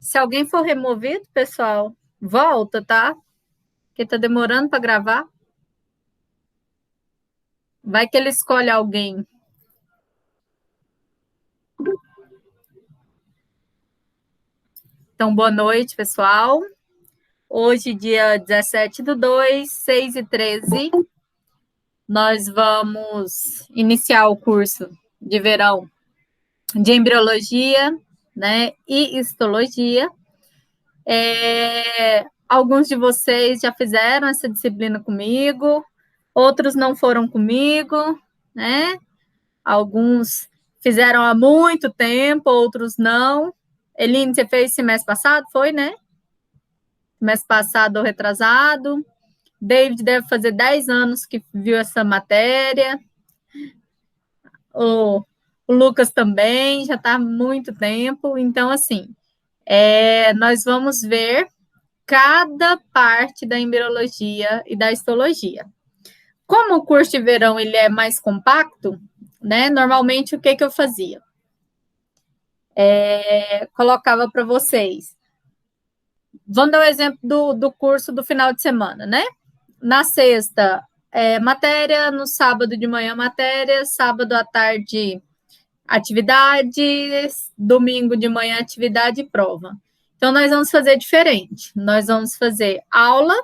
Se alguém for removido, pessoal, volta, tá? Porque tá demorando para gravar. Vai que ele escolhe alguém. Então, boa noite, pessoal. Hoje, dia 17/2, 6h13, nós vamos iniciar o curso de verão de embriologia, né, e histologia. Alguns de vocês já fizeram essa disciplina comigo, outros não foram comigo, né? Alguns fizeram há muito tempo, outros não. Eline, você fez semestre passado? Foi, né? Semestre passado ou retrasado. David deve fazer 10 anos que viu essa matéria. O Lucas também, já está há muito tempo. Então, assim, nós vamos ver cada parte da embriologia e da histologia. Como o curso de verão ele é mais compacto, né? Normalmente, o que eu fazia? Colocava para vocês. Vamos dar o exemplo do curso do final de semana, né? Na sexta, matéria, no sábado de manhã, matéria, sábado à tarde, atividades, domingo de manhã, atividade e prova. Então, nós vamos fazer diferente. Nós vamos fazer aula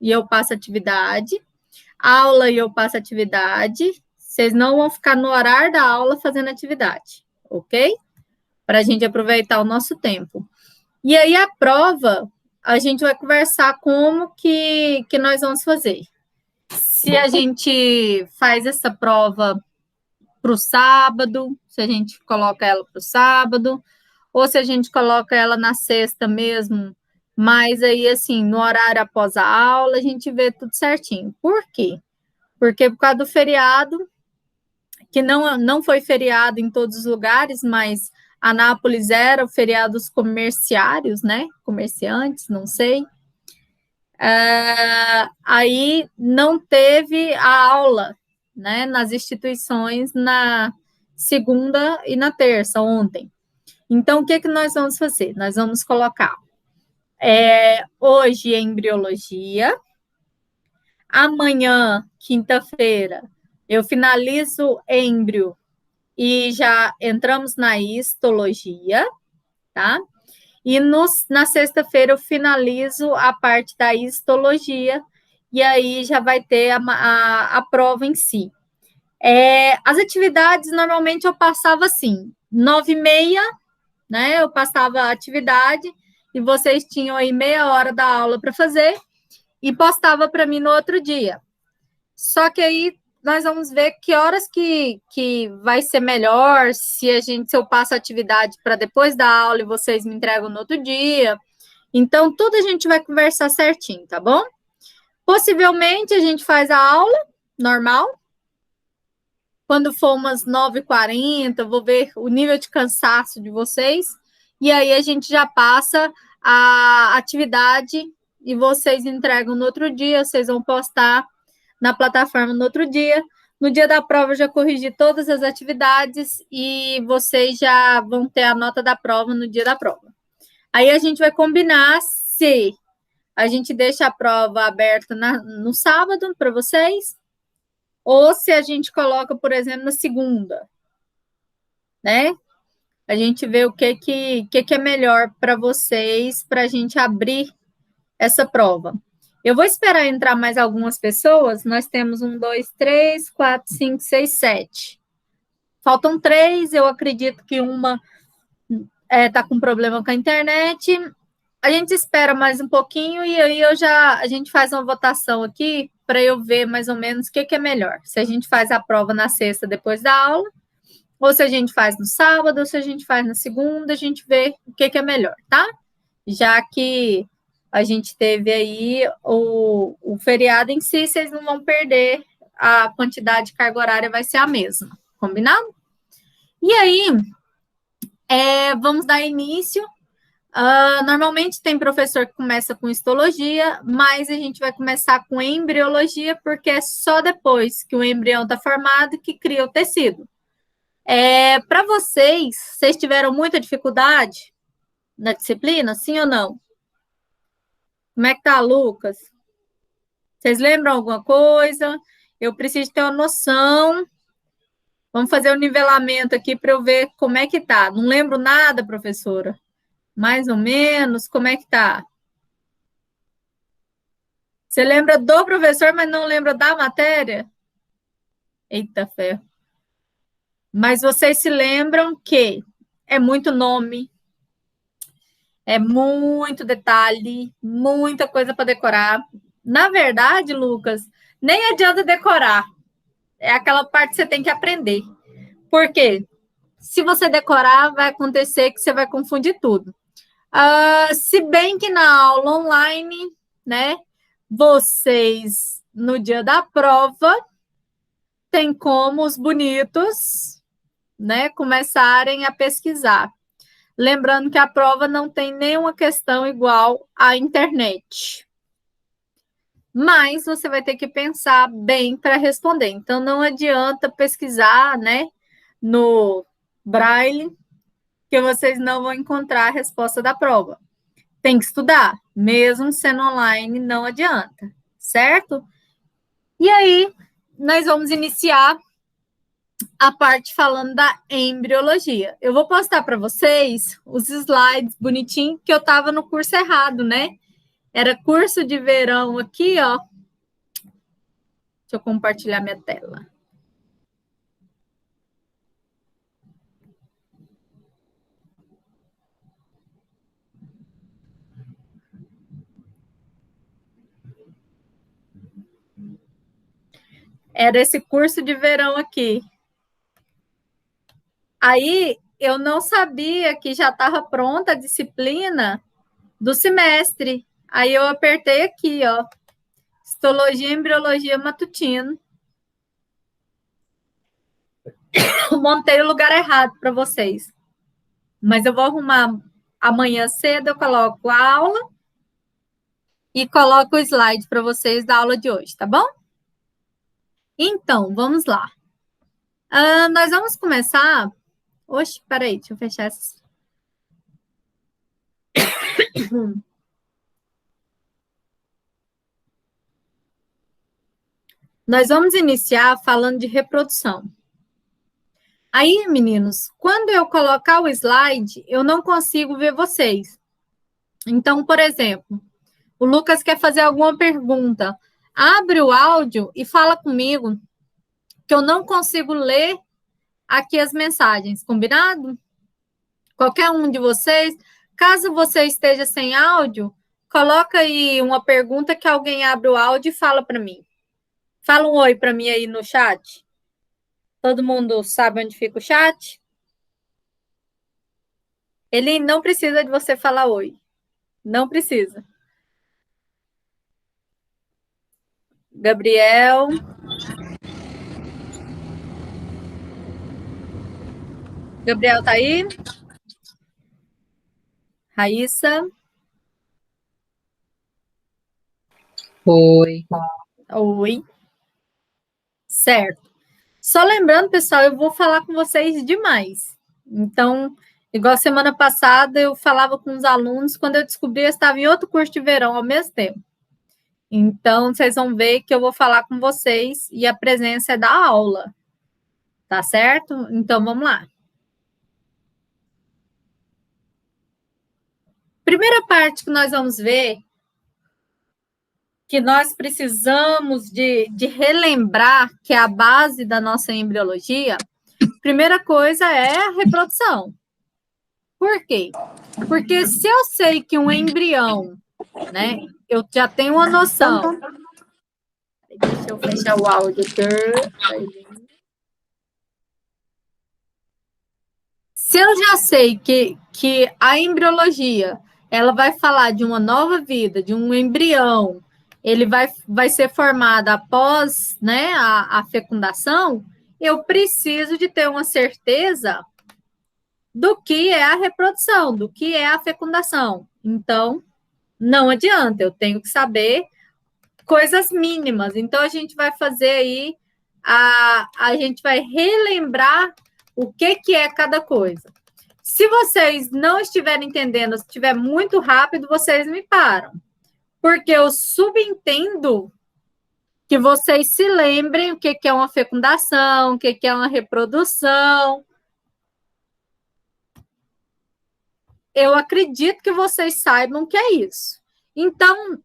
e eu passo atividade, aula e eu passo atividade. Vocês não vão ficar no horário da aula fazendo atividade, ok? Para a gente aproveitar o nosso tempo. E aí, a prova, a gente vai conversar como que nós vamos fazer. Se a gente faz essa prova para o sábado, se a gente coloca ela para o sábado, ou se a gente coloca ela na sexta mesmo, mas aí, assim, no horário após a aula, a gente vê tudo certinho. Por quê? Porque por causa do feriado, que não foi feriado em todos os lugares, mas Anápolis era o feriado dos comerciários, né? Comerciantes, não sei. Aí não teve a aula, né? Nas instituições na segunda e na terça, ontem. Então, o que nós vamos fazer? Nós vamos colocar hoje embriologia, amanhã, quinta-feira, eu finalizo embrio e já entramos na histologia, tá? E na sexta-feira eu finalizo a parte da histologia e aí já vai ter a prova em si. As atividades, normalmente eu passava assim, 9h30, né? Eu passava a atividade e vocês tinham aí meia hora da aula para fazer e postava para mim no outro dia. Só que aí nós vamos ver que horas que vai ser melhor, se eu passo a atividade para depois da aula e vocês me entregam no outro dia. Então, tudo a gente vai conversar certinho, tá bom? Possivelmente, a gente faz a aula normal. Quando for umas 9h40, vou ver o nível de cansaço de vocês. E aí, a gente já passa a atividade e vocês entregam no outro dia, vocês vão postar na plataforma no outro dia. No dia da prova, eu já corrigi todas as atividades e vocês já vão ter a nota da prova no dia da prova. Aí a gente vai combinar se a gente deixa a prova aberta no sábado para vocês ou se a gente coloca, por exemplo, na segunda, né? A gente vê o que é melhor para vocês para a gente abrir essa prova. Eu vou esperar entrar mais algumas pessoas. Nós temos 1, 2, 3, 4, 5, 6, 7. Faltam 3. Eu acredito que uma está com problema com a internet. A gente espera mais um pouquinho e aí a gente faz uma votação aqui para eu ver mais ou menos o que é melhor. Se a gente faz a prova na sexta depois da aula, ou se a gente faz no sábado, ou se a gente faz na segunda, a gente vê o que é melhor, tá? Já que a gente teve aí o feriado em si, vocês não vão perder, a quantidade de carga horária vai ser a mesma, combinado? E aí, vamos dar início. Normalmente tem professor que começa com histologia, mas a gente vai começar com embriologia, porque é só depois que o embrião está formado que cria o tecido. Para vocês tiveram muita dificuldade, na disciplina, sim ou não? Como é que tá, Lucas? Vocês lembram alguma coisa? Eu preciso ter uma noção. Vamos fazer o nivelamento aqui para eu ver como é que tá. Não lembro nada, professora. Mais ou menos, como é que tá? Você lembra do professor, mas não lembra da matéria? Eita ferro. Mas vocês se lembram que é muito nome, é muito detalhe, muita coisa para decorar. Na verdade, Lucas, nem adianta decorar. É aquela parte que você tem que aprender. Por quê? Se você decorar, vai acontecer que você vai confundir tudo. Se bem que na aula online, né, vocês, no dia da prova, tem como os bonitos, né, começarem a pesquisar. Lembrando que a prova não tem nenhuma questão igual à internet. Mas você vai ter que pensar bem para responder. Então, não adianta pesquisar, né, no Braille, que vocês não vão encontrar a resposta da prova. Tem que estudar, mesmo sendo online, não adianta, certo? E aí, nós vamos iniciar a parte falando da embriologia. Eu vou postar para vocês os slides bonitinhos, que eu estava no curso errado, né? Era curso de verão aqui, ó. Deixa eu compartilhar minha tela. Era esse curso de verão aqui. Aí eu não sabia que já estava pronta a disciplina do semestre. Aí eu apertei aqui, ó. Histologia e embriologia matutino. Eu montei o lugar errado para vocês. Mas eu vou arrumar amanhã cedo, eu coloco a aula e coloco o slide para vocês da aula de hoje, tá bom? Então, vamos lá. Nós vamos começar... Oxe, peraí, deixa eu fechar essa... Nós vamos iniciar falando de reprodução. Aí, meninos, quando eu colocar o slide, eu não consigo ver vocês. Então, por exemplo, o Lucas quer fazer alguma pergunta. Abre o áudio e fala comigo, que eu não consigo ler aqui as mensagens, combinado? Qualquer um de vocês, caso você esteja sem áudio, coloca aí uma pergunta que alguém abre o áudio e fala para mim. Fala um oi para mim aí no chat. Todo mundo sabe onde fica o chat? Ele não precisa de você falar oi. Não precisa. Gabriel. Gabriel tá aí? Raíssa. Oi. Oi. Certo. Só lembrando, pessoal, eu vou falar com vocês demais. Então, igual semana passada, eu falava com os alunos, quando eu descobri, eu estava em outro curso de verão ao mesmo tempo. Então, vocês vão ver que eu vou falar com vocês e a presença é da aula. Tá certo? Então, vamos lá. Primeira parte que nós vamos ver, que nós precisamos de relembrar, que é a base da nossa embriologia, primeira coisa é a reprodução. Por quê? Porque se eu sei que um embrião, né, eu já tenho uma noção. Deixa eu fechar o áudio aqui. Se eu já sei que a embriologia, ela vai falar de uma nova vida, de um embrião, ele vai ser formado após, né, a fecundação, eu preciso de ter uma certeza do que é a reprodução, do que é a fecundação. Então, não adianta, eu tenho que saber coisas mínimas. Então, a gente vai fazer aí, a gente vai relembrar o que é cada coisa. Se vocês não estiverem entendendo, se estiver muito rápido, vocês me param. Porque eu subentendo que vocês se lembrem o que é uma fecundação, o que é uma reprodução. Eu acredito que vocês saibam o que é isso. Então,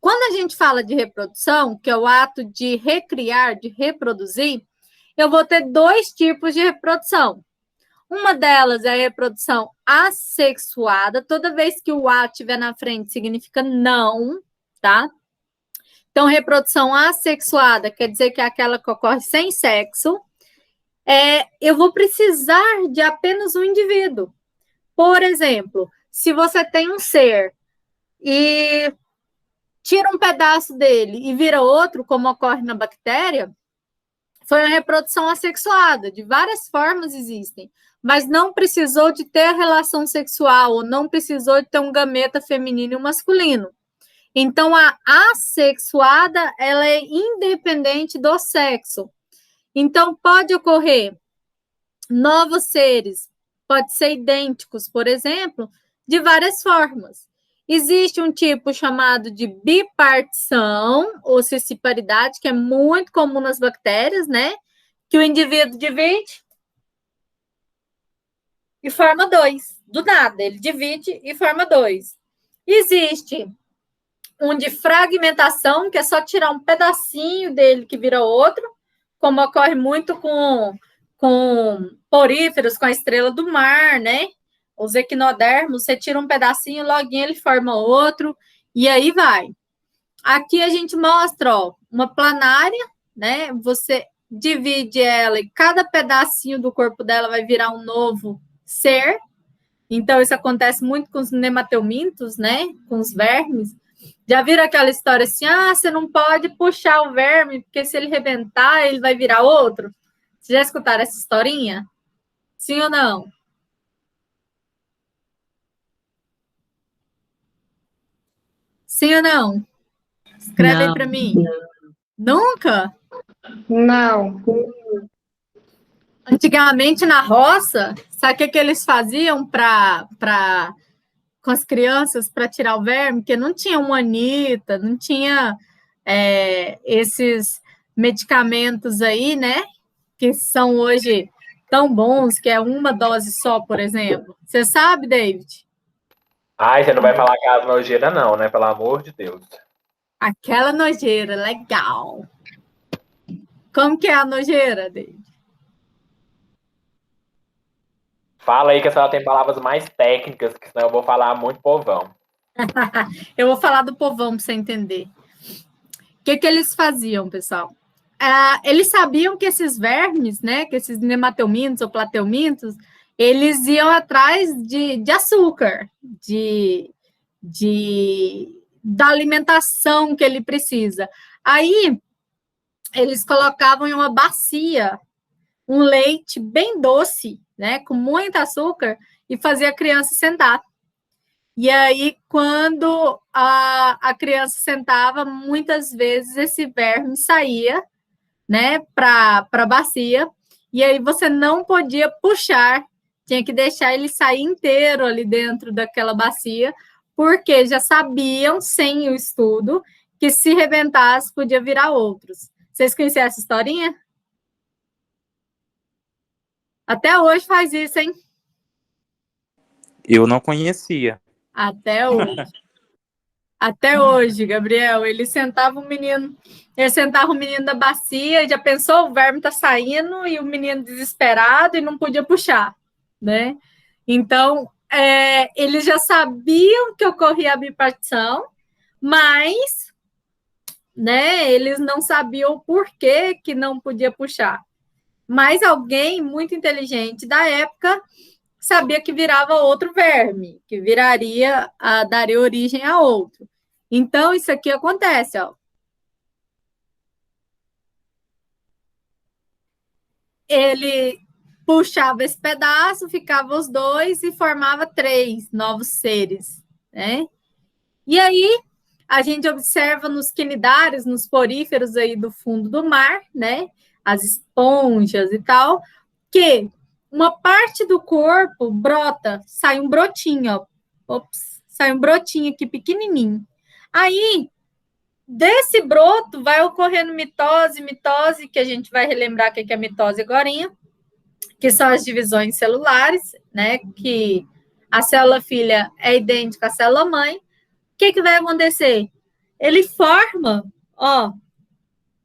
quando a gente fala de reprodução, que é o ato de recriar, de reproduzir, eu vou ter dois tipos de reprodução. Uma delas é a reprodução assexuada. Toda vez que o A estiver na frente, significa não, tá? Então, reprodução assexuada quer dizer que é aquela que ocorre sem sexo. Eu vou precisar de apenas um indivíduo. Por exemplo, se você tem um ser e tira um pedaço dele e vira outro, como ocorre na bactéria, foi uma reprodução assexuada. De várias formas existem, mas não precisou de ter a relação sexual, ou não precisou de ter um gameta feminino e um masculino. Então, a assexuada, ela é independente do sexo. Então, pode ocorrer novos seres, pode ser idênticos, por exemplo, de várias formas. Existe um tipo chamado de bipartição, ou cisparidade, que é muito comum nas bactérias, né? Que o indivíduo divide e forma dois. Do nada, ele divide e forma dois. Existe um de fragmentação, que é só tirar um pedacinho dele que vira outro, como ocorre muito com poríferos, com a estrela do mar, né? Os equinodermos, você tira um pedacinho, logo ele forma outro, e aí vai. Aqui a gente mostra, ó, uma planária, né? Você divide ela e cada pedacinho do corpo dela vai virar um novo ser. Então, isso acontece muito com os nemateumintos, né? Com os vermes. Já viram aquela história assim, você não pode puxar o verme, porque se ele rebentar, ele vai virar outro? Vocês já escutaram essa historinha? Sim ou não? Sim ou não? Escreve aí para mim. Nunca? Não. Antigamente, na roça, sabe o que eles faziam com as crianças para tirar o verme? Porque não tinha uma Anita, não tinha esses medicamentos aí, né? Que são hoje tão bons, que é uma dose só, por exemplo. Você sabe, David? Você não vai falar que é a nojeira, não, né? Pelo amor de Deus. Aquela nojeira, legal. Como que é a nojeira, David? Fala aí que a senhora tem palavras mais técnicas, que senão eu vou falar muito povão. Eu vou falar do povão para você entender. O que eles faziam, pessoal? Eles sabiam que esses vermes, né, que esses nemateumintos ou plateumintos, eles iam atrás de açúcar, da alimentação que ele precisa. Aí, eles colocavam em uma bacia um leite bem doce, né, com muito açúcar, e fazia a criança sentar. E aí, quando a criança sentava, muitas vezes esse verme saía, né, para a bacia, e aí você não podia puxar, tinha que deixar ele sair inteiro ali dentro daquela bacia, porque já sabiam, sem o estudo, que se rebentasse, podia virar outros. Vocês conhecem essa historinha? Até hoje faz isso, hein? Eu não conhecia. Até hoje. Até hoje, Gabriel, ele sentava o menino da bacia, e já pensou, o verme tá saindo, e o menino desesperado e não podia puxar, né? Então, eles já sabiam que ocorria a bipartição, mas, né, eles não sabiam o porquê que não podia puxar. Mas alguém muito inteligente da época sabia que virava outro verme, que daria origem a outro. Então, isso aqui acontece, ó. Ele puxava esse pedaço, ficava os dois e formava 3 novos seres, né? E aí, a gente observa nos quinidários, nos poríferos aí do fundo do mar, né? As esponjas e tal, que uma parte do corpo brota, sai um brotinho, ó. Ops, sai um brotinho aqui pequenininho. Aí, desse broto vai ocorrendo mitose, que a gente vai relembrar o que é mitose agorinha, que são as divisões celulares, né? Que a célula filha é idêntica à célula mãe. O que vai acontecer? Ele forma, ó,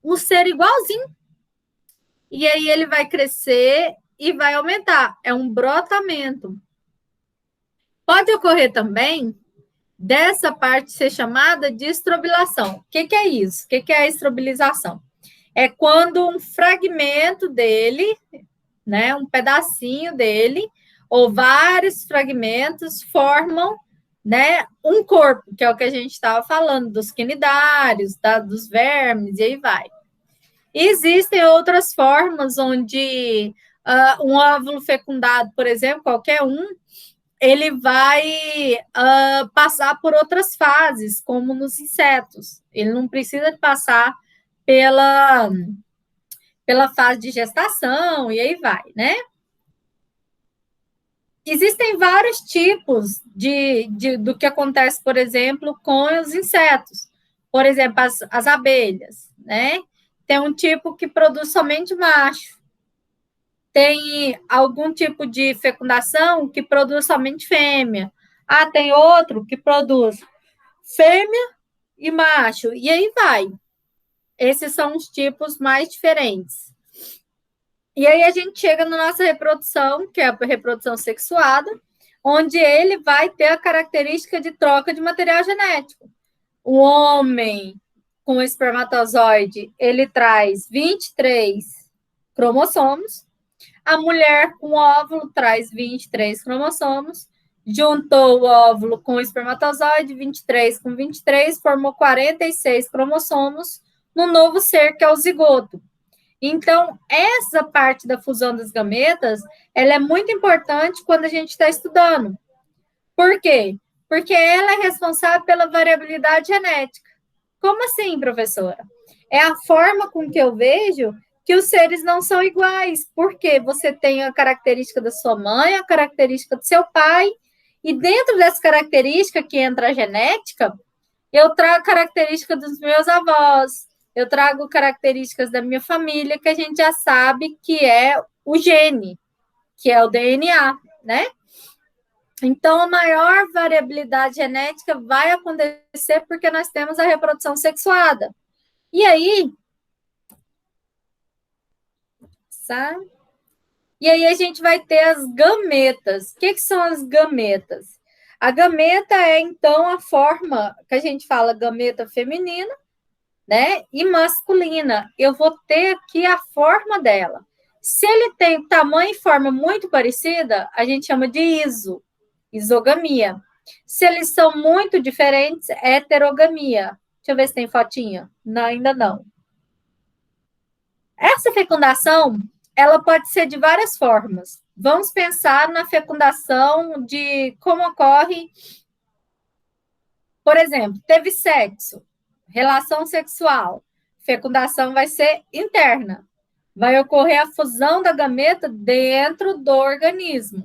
um ser igualzinho. E aí ele vai crescer e vai aumentar. É um brotamento. Pode ocorrer também dessa parte ser chamada de estrobilação. O que é isso? O que é a estrobilização? É quando um fragmento dele, né, um pedacinho dele, ou vários fragmentos formam, né, um corpo, que é o que a gente estava falando, dos quinidários, dos vermes, e aí vai. Existem outras formas onde um óvulo fecundado, por exemplo, qualquer um, ele vai passar por outras fases, como nos insetos. Ele não precisa passar pela fase de gestação, e aí vai, né? Existem vários tipos do que acontece, por exemplo, com os insetos. Por exemplo, as abelhas, né? Tem um tipo que produz somente macho. Tem algum tipo de fecundação que produz somente fêmea. Ah, tem outro que produz fêmea e macho. E aí vai. Esses são os tipos mais diferentes. E aí a gente chega na nossa reprodução, que é a reprodução sexuada, onde ele vai ter a característica de troca de material genético. O homem com o espermatozoide, ele traz 23 cromossomos. A mulher com óvulo traz 23 cromossomos. Juntou o óvulo com o espermatozoide, 23 com 23, formou 46 cromossomos no novo ser, que é o zigoto. Então, essa parte da fusão das gametas, ela é muito importante quando a gente está estudando. Por quê? Porque ela é responsável pela variabilidade genética. Como assim, professora? É a forma com que eu vejo que os seres não são iguais, porque você tem a característica da sua mãe, a característica do seu pai, e dentro dessa característica que entra a genética, eu trago características dos meus avós, eu trago características da minha família, que a gente já sabe que é o gene, que é o DNA, né? Então, a maior variabilidade genética vai acontecer porque nós temos a reprodução sexuada. E aí, sabe? E aí a gente vai ter as gametas. O que são as gametas? A gameta é, então, a forma que a gente fala gameta feminina, né? E masculina. Eu vou ter aqui a forma dela. Se ele tem tamanho e forma muito parecida, a gente chama de isogamia. Se eles são muito diferentes, é heterogamia. Deixa eu ver se tem fotinha. Não, ainda não. Essa fecundação, ela pode ser de várias formas. Vamos pensar na fecundação de como ocorre, por exemplo, teve sexo, relação sexual, fecundação vai ser interna. Vai ocorrer a fusão da gameta dentro do organismo.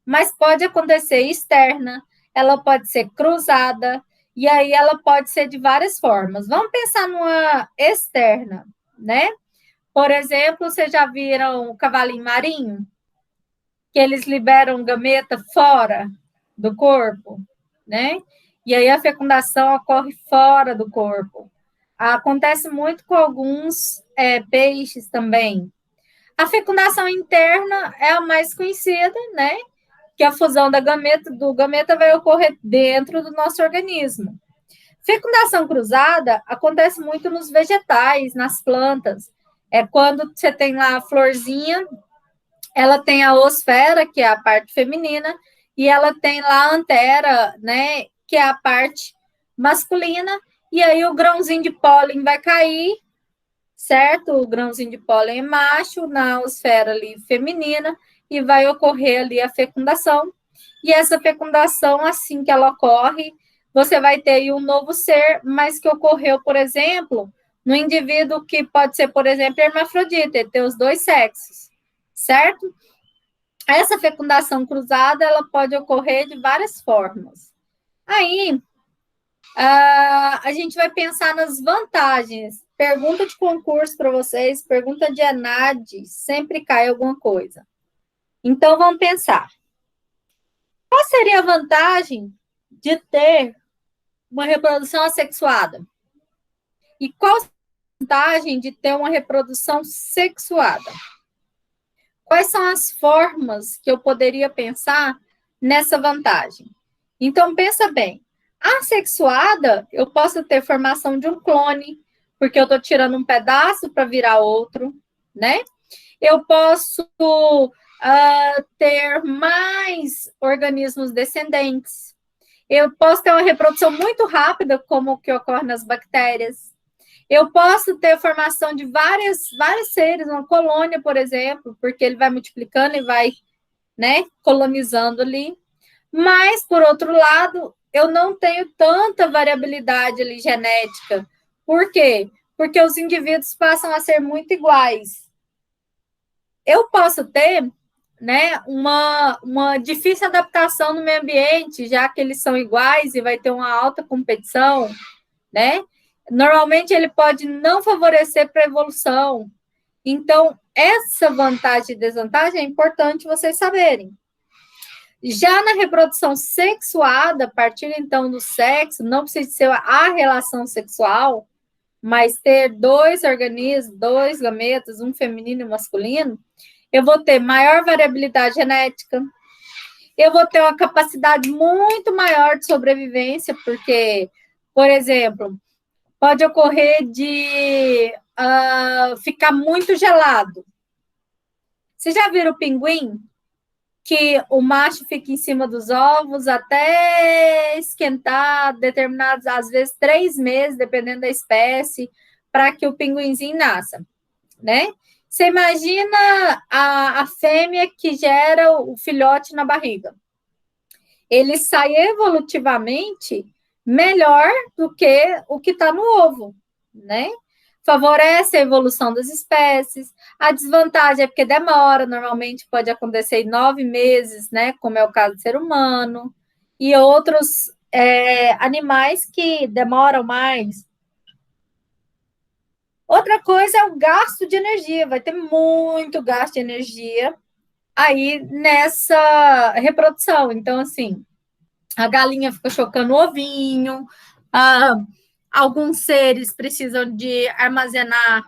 Mas pode acontecer externa, ela pode ser cruzada, e aí ela pode ser de várias formas. Vamos pensar numa externa, né? Por exemplo, vocês já viram o cavalinho marinho? Que eles liberam gameta fora do corpo, né? E aí a fecundação ocorre fora do corpo. Acontece muito com alguns peixes também. A fecundação interna é a mais conhecida, né? Que a fusão do gameta vai ocorrer dentro do nosso organismo. Fecundação cruzada acontece muito nos vegetais, nas plantas. É quando você tem lá a florzinha, ela tem a oosfera, que é a parte feminina, e ela tem lá a antera, né, que é a parte masculina, e aí o grãozinho de pólen vai cair, certo? O grãozinho de pólen é macho, na oosfera ali feminina, e vai ocorrer ali a fecundação. E essa fecundação, assim que ela ocorre, você vai ter aí um novo ser, mas que ocorreu, por exemplo, no indivíduo que pode ser, por exemplo, hermafrodita, ter os dois sexos, certo? essa fecundação cruzada, ela pode ocorrer de várias formas. Aí, a gente vai pensar nas vantagens. Pergunta de concurso para vocês, pergunta de ENAD, sempre cai alguma coisa. Então, vamos pensar. Qual seria a vantagem de ter uma reprodução assexuada? E qual a vantagem de ter uma reprodução sexuada? Quais são as formas que eu poderia pensar nessa vantagem? Então, pensa bem. Assexuada, eu posso ter formação de um clone, porque eu estou tirando um pedaço para virar outro, né? Eu posso ter mais organismos descendentes. Eu posso ter uma reprodução muito rápida, como o que ocorre nas bactérias. Eu posso ter formação de vários seres, uma colônia, por exemplo, porque ele vai multiplicando e vai, né, colonizando ali. Mas, por outro lado, eu não tenho tanta variabilidade ali genética. Por quê? Porque os indivíduos passam a ser muito iguais. Eu posso ter, né, uma difícil adaptação no meio ambiente, já que eles são iguais e vai ter uma alta competição, né? Normalmente ele pode não favorecer para a evolução. Então, essa vantagem e desvantagem é importante vocês saberem. Já na reprodução sexuada, a partir então do sexo, não precisa ser a relação sexual, mas ter 2 organismos, 2 gametas, um feminino e um masculino, eu vou ter maior variabilidade genética, eu vou ter uma capacidade muito maior de sobrevivência, porque, por exemplo, pode ocorrer de ficar muito gelado. Vocês já viram o pinguim? Que o macho fica em cima dos ovos até esquentar determinados, às vezes 3 meses, dependendo da espécie, para que o pinguinzinho nasça, né? Você imagina a fêmea que gera o filhote na barriga. Ele sai evolutivamente melhor do que o que está no ovo, né? Favorece a evolução das espécies. A desvantagem é porque demora, normalmente pode acontecer em 9 meses, né? Como é o caso do ser humano, e outros animais que demoram mais. Outra coisa é o gasto de energia, vai ter muito gasto de energia aí nessa reprodução. Então, assim, a galinha fica chocando o ovinho, alguns seres precisam de armazenar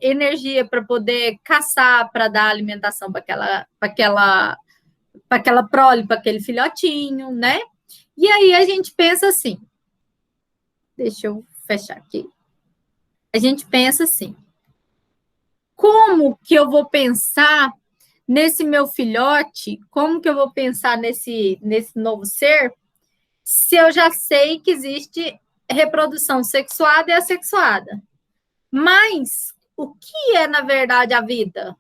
energia para poder caçar, para dar alimentação para aquela prole, para aquele filhotinho, né? E aí a gente pensa assim, deixa eu fechar aqui. A gente pensa assim, como que eu vou pensar nesse meu filhote? Como que eu vou pensar nesse novo ser? Se eu já sei que existe reprodução sexuada e assexuada. Mas o que é, na verdade, a vida?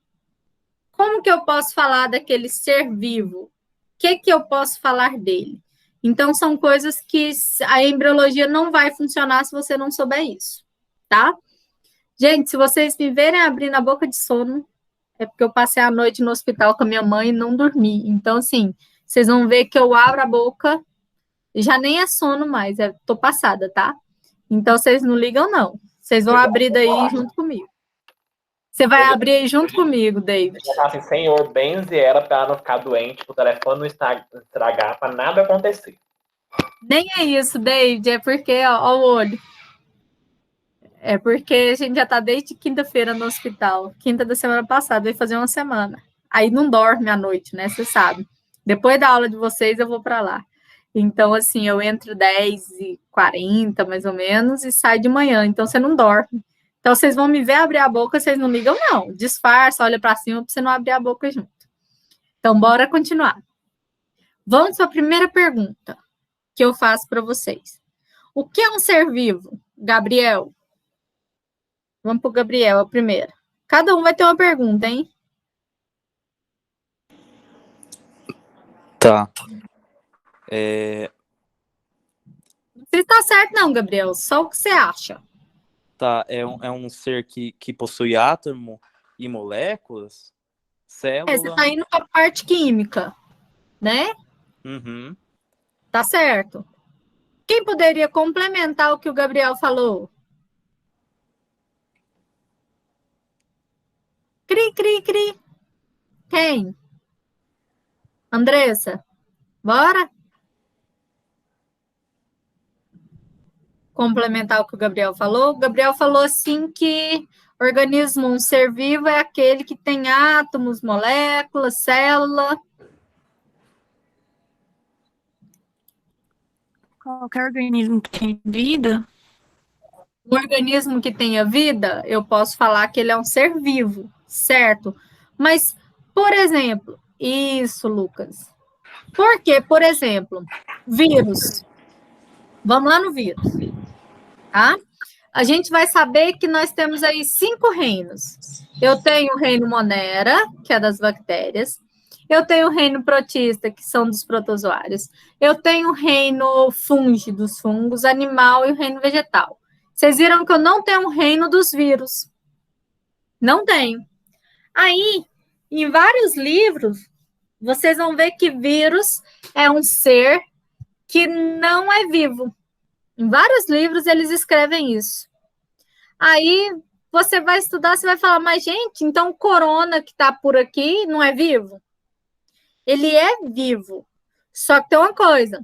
Como que eu posso falar daquele ser vivo? O que eu posso falar dele? Então, são coisas que a embriologia não vai funcionar se você não souber isso, tá? Gente, se vocês me verem abrindo a boca de sono, é porque eu passei a noite no hospital com a minha mãe e não dormi. Então, assim, vocês vão ver que eu abro a boca, já nem é sono mais, tô passada, tá? Então, vocês não ligam, não. Vocês vão abrir daí junto comigo. Você vai abrir aí junto comigo, David. Eu assim, Senhor, benze ela para ela não ficar doente, para o telefone não estragar, para nada acontecer. Nem é isso, David, é porque, ó o olho. É porque a gente já tá desde quinta-feira no hospital. Quinta da semana passada, vai fazer uma semana. Aí não dorme à noite, né? Você sabe. Depois da aula de vocês, eu vou para lá. Então, assim, eu entro 10h40, mais ou menos, e saio de manhã. Então, você não dorme. Então, vocês vão me ver abrir a boca, vocês não ligam, não. Disfarça, olha para cima, para você não abrir a boca junto. Então, bora continuar. Vamos para a primeira pergunta que eu faço para vocês. O que é um ser vivo? Gabriel. Vamos para o Gabriel, a primeira. Cada um vai ter uma pergunta, hein? Tá. Não sei se tá certo, não, Gabriel. Só o que você acha. Tá, é um ser que possui átomo e moléculas? Você Célula. está indo para a parte química, né? Uhum. Tá certo. Quem poderia complementar o que o Gabriel falou? Cri, cri, cri. Quem? Andressa, bora? Complementar o que o Gabriel falou. O Gabriel falou assim que organismo, um ser vivo, é aquele que tem átomos, moléculas, célula. Qualquer organismo que tem vida. Um organismo que tenha vida, eu posso falar que ele é um ser vivo, certo? Mas, por exemplo, isso, Lucas. Por quê? Por exemplo, vírus. Vamos lá no vírus, tá? A gente vai saber que nós temos aí 5 reinos. Eu tenho o reino Monera, que é das bactérias. Eu tenho o reino protista, que são dos protozoários. Eu tenho o reino fungi, dos fungos, animal e o reino vegetal. Vocês viram que eu não tenho o reino dos vírus. Não tenho. Aí, em vários livros, vocês vão ver que vírus é um ser que não é vivo. Em vários livros eles escrevem isso. Aí você vai estudar, você vai falar, mas gente, então o corona que está por aqui não é vivo? Ele é vivo. Só que tem uma coisa,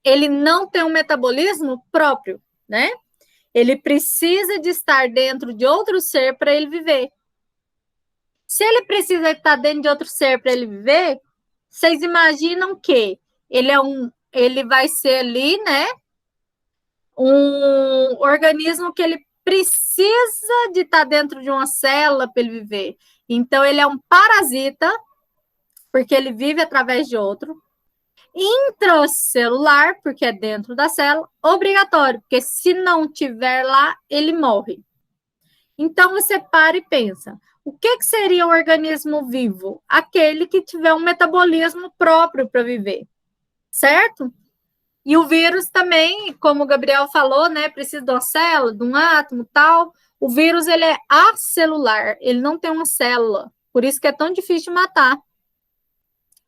ele não tem um metabolismo próprio, né? Ele precisa de estar dentro de outro ser para ele viver. Se ele precisa estar dentro de outro ser para ele viver, vocês imaginam que ele vai ser ali, né? Um organismo que ele precisa de estar dentro de uma célula para ele viver. Então, ele é um parasita, porque ele vive através de outro. Intracelular, porque é dentro da célula. Obrigatório, porque se não tiver lá, ele morre. Então, você para e pensa. O que seria um organismo vivo? Aquele que tiver um metabolismo próprio para viver, certo? E o vírus também, como o Gabriel falou, né, precisa de uma célula, de um átomo, tal. O vírus, ele é acelular, ele não tem uma célula. Por isso que é tão difícil de matar,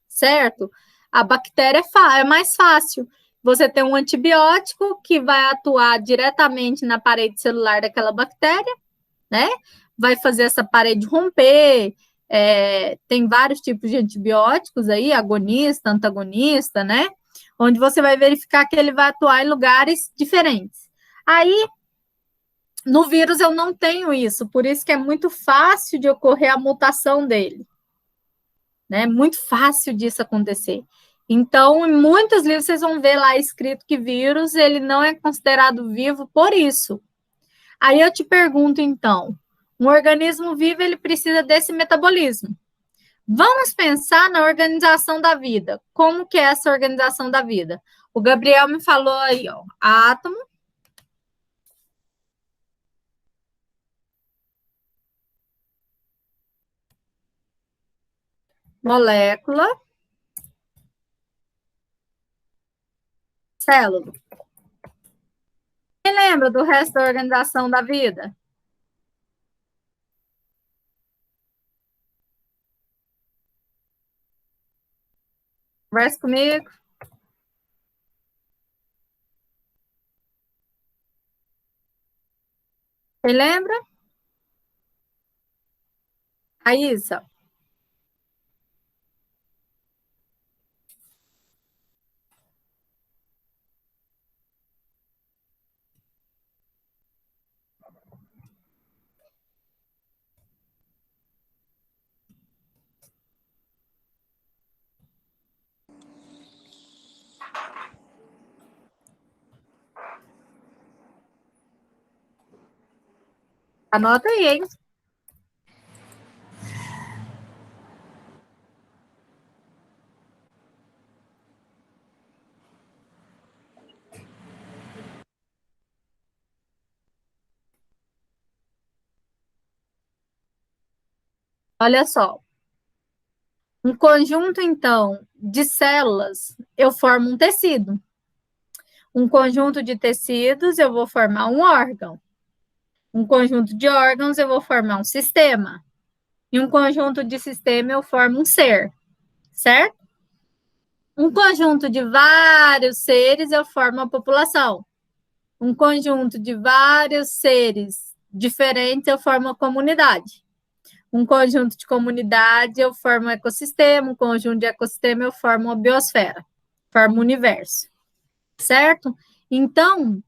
certo? A bactéria é mais fácil. Você tem um antibiótico que vai atuar diretamente na parede celular daquela bactéria, né? Vai fazer essa parede romper. Tem vários tipos de antibióticos aí, agonista, antagonista, né? Onde você vai verificar que ele vai atuar em lugares diferentes. Aí, no vírus eu não tenho isso, por isso que é muito fácil de ocorrer a mutação dele. Né? Muito fácil disso acontecer. Então, em muitos livros vocês vão ver lá escrito que vírus, ele não é considerado vivo por isso. Aí eu te pergunto, então, um organismo vivo, ele precisa desse metabolismo. Vamos pensar na organização da vida. Como que é essa organização da vida? O Gabriel me falou aí, ó, átomo, molécula, célula. Quem lembra do resto da organização da vida? Conversa comigo. Quem lembra? Raíssa. Anota aí, hein? Olha só. Um conjunto, então, de células, eu formo um tecido. Um conjunto de tecidos, eu vou formar um órgão. Um conjunto de órgãos, eu vou formar um sistema. E um conjunto de sistema eu formo um ser, certo? Um conjunto de vários seres eu formo a população. Um conjunto de vários seres diferentes eu formo a comunidade. Um conjunto de comunidade eu formo um ecossistema, um conjunto de ecossistema eu formo uma biosfera, formo um universo, certo? Então,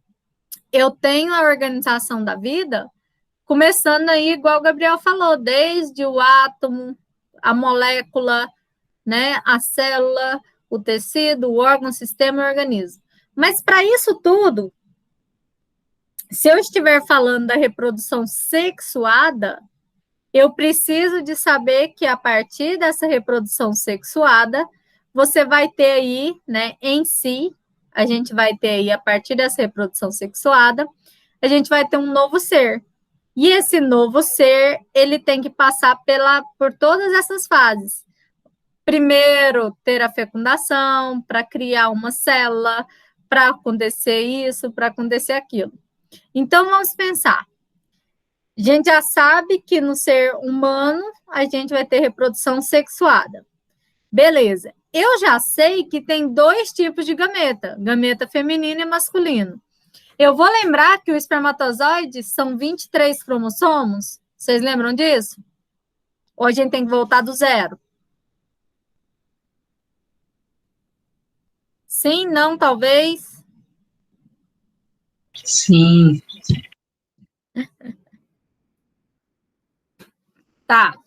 eu tenho a organização da vida, começando aí, igual o Gabriel falou, desde o átomo, a molécula, né, a célula, o tecido, o órgão, o sistema e o organismo. Mas para isso tudo, se eu estiver falando da reprodução sexuada, eu preciso de saber que a partir dessa reprodução sexuada, você vai ter aí, né, em si, a gente vai ter aí, a partir dessa reprodução sexuada, a gente vai ter um novo ser. E esse novo ser, ele tem que passar por todas essas fases. Primeiro, ter a fecundação, para criar uma célula, para acontecer isso, para acontecer aquilo. Então, vamos pensar. A gente já sabe que no ser humano a gente vai ter reprodução sexuada. Beleza. Eu já sei que tem 2 tipos de gameta, gameta feminino e masculino. Eu vou lembrar que o espermatozoide são 23 cromossomos. Vocês lembram disso? Ou a gente tem que voltar do zero? Sim, não, talvez? Sim. Tá.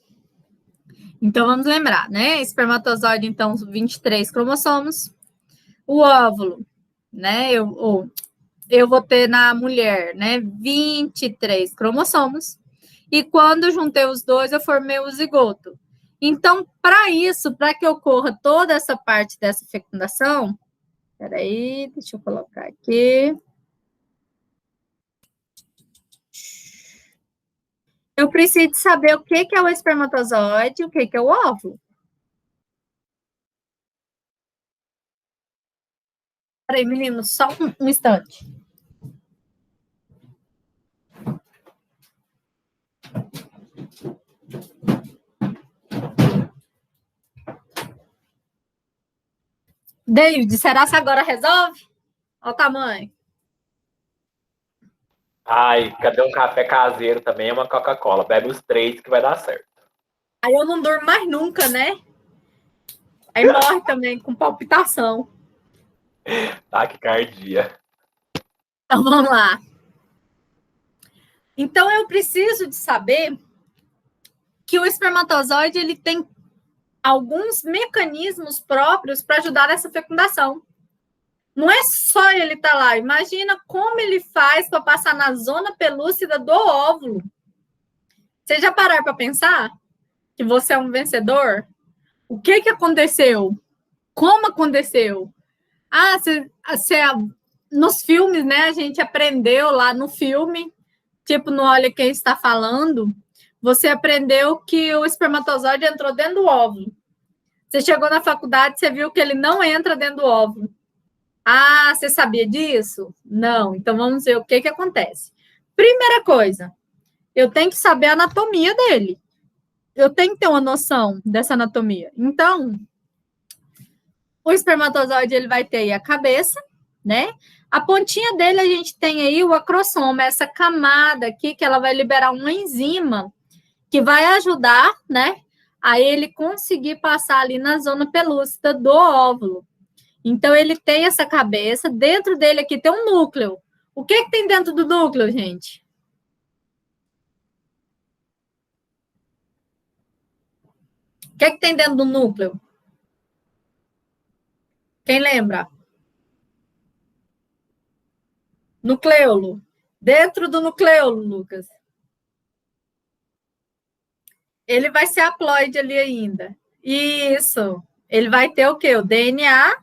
Então, vamos lembrar, né? Espermatozoide, então, 23 cromossomos. O óvulo, né? Eu vou ter na mulher, né? 23 cromossomos. E quando eu juntei os dois, eu formei o zigoto. Então, para isso, para que ocorra toda essa parte dessa fecundação, peraí, deixa eu colocar aqui. Eu preciso saber o que é o espermatozoide e o que é o óvulo. Peraí, meninos, só um instante. David, será que agora resolve? Olha o tamanho. Ai, cadê um café caseiro também? É uma Coca-Cola. Bebe os 3 que vai dar certo. Aí eu não durmo mais nunca, né? Aí morre também com palpitação. Taquicardia. Então, vamos lá. Então, eu preciso de saber que o espermatozoide ele tem alguns mecanismos próprios para ajudar nessa fecundação. Não é só ele estar lá. Imagina como ele faz para passar na zona pelúcida do óvulo. Vocês já pararam para pensar que você é um vencedor? O que aconteceu? Como aconteceu? Nos filmes, né? A gente aprendeu lá no filme, tipo no Olha Quem Está Falando, você aprendeu que o espermatozoide entrou dentro do óvulo. Você chegou na faculdade, você viu que ele não entra dentro do óvulo. Ah, você sabia disso? Não. Então, vamos ver o que acontece. Primeira coisa, eu tenho que saber a anatomia dele. Eu tenho que ter uma noção dessa anatomia. Então, o espermatozoide ele vai ter aí a cabeça, né? A pontinha dele a gente tem aí o acrossoma, essa camada aqui que ela vai liberar uma enzima que vai ajudar, né, a ele conseguir passar ali na zona pelúcida do óvulo. Então, ele tem essa cabeça, dentro dele aqui tem um núcleo. O que tem dentro do núcleo, gente? O que tem dentro do núcleo? Quem lembra? Nucleolo. Dentro do nucleolo, Lucas. Ele vai ser haploide ali ainda. Isso. Ele vai ter o quê? O DNA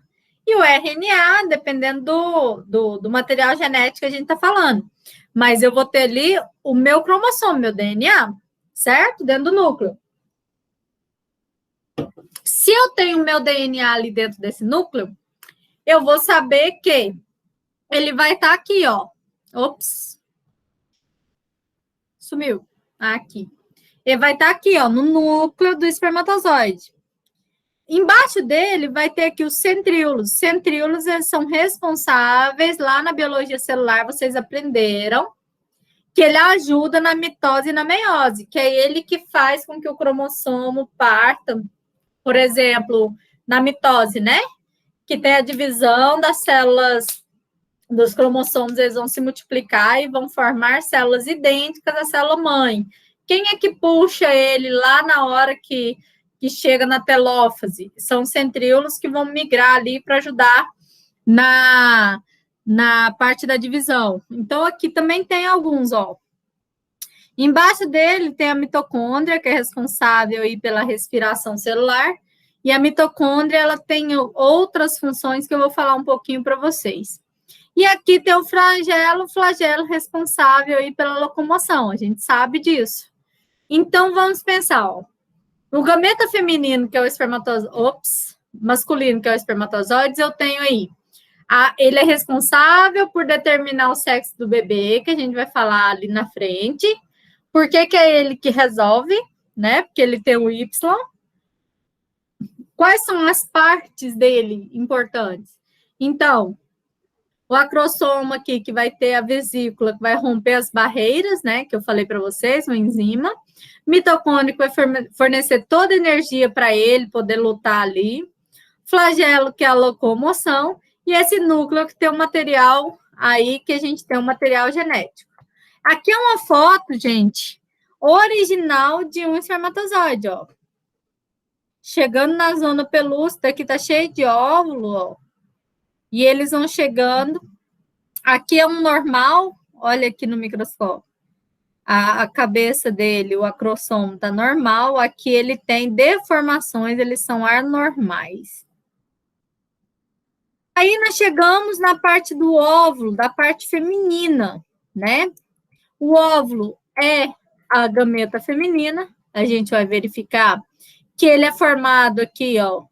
e o RNA, dependendo do material genético que a gente está falando. Mas eu vou ter ali o meu cromossomo, meu DNA, certo? Dentro do núcleo. Se eu tenho o meu DNA ali dentro desse núcleo, eu vou saber que ele vai estar aqui, ó. Ops. Sumiu. Aqui. Ele vai estar aqui, ó, no núcleo do espermatozoide. Embaixo dele vai ter aqui os centríolos. Centríolos, eles são responsáveis, lá na biologia celular, vocês aprenderam, que ele ajuda na mitose e na meiose, que é ele que faz com que o cromossomo parta, por exemplo, na mitose, né? Que tem a divisão das células, dos cromossomos, eles vão se multiplicar e vão formar células idênticas à célula-mãe. Quem é que puxa ele lá na hora que chega na telófase? São centríolos que vão migrar ali para ajudar na parte da divisão. Então, aqui também tem alguns, ó. Embaixo dele tem a mitocôndria, que é responsável aí pela respiração celular, e a mitocôndria, ela tem outras funções que eu vou falar um pouquinho para vocês. E aqui tem o flagelo responsável aí pela locomoção, a gente sabe disso. Então, vamos pensar, ó. O gameta feminino, que é o espermatozoide, masculino, que é o espermatozoide, eu tenho aí. Ele é responsável por determinar o sexo do bebê, que a gente vai falar ali na frente. Por que é ele que resolve, né? Porque ele tem o Y. Quais são as partes dele importantes? Então, o acrossomo aqui, que vai ter a vesícula, que vai romper as barreiras, né? Que eu falei para vocês, uma enzima. Mitocôndrio, que vai fornecer toda a energia para ele poder lutar ali. Flagelo, que é a locomoção. E esse núcleo, que tem um material aí, que a gente tem um material genético. Aqui é uma foto, gente, original de um espermatozoide, ó. Chegando na zona pelúcida, aqui tá cheio de óvulo, ó. E eles vão chegando. Aqui é um normal, olha aqui no microscópio. A cabeça dele, o acrossomo tá normal. Aqui ele tem deformações, eles são anormais. Aí nós chegamos na parte do óvulo, da parte feminina, né? O óvulo é a gameta feminina, a gente vai verificar que ele é formado aqui, ó,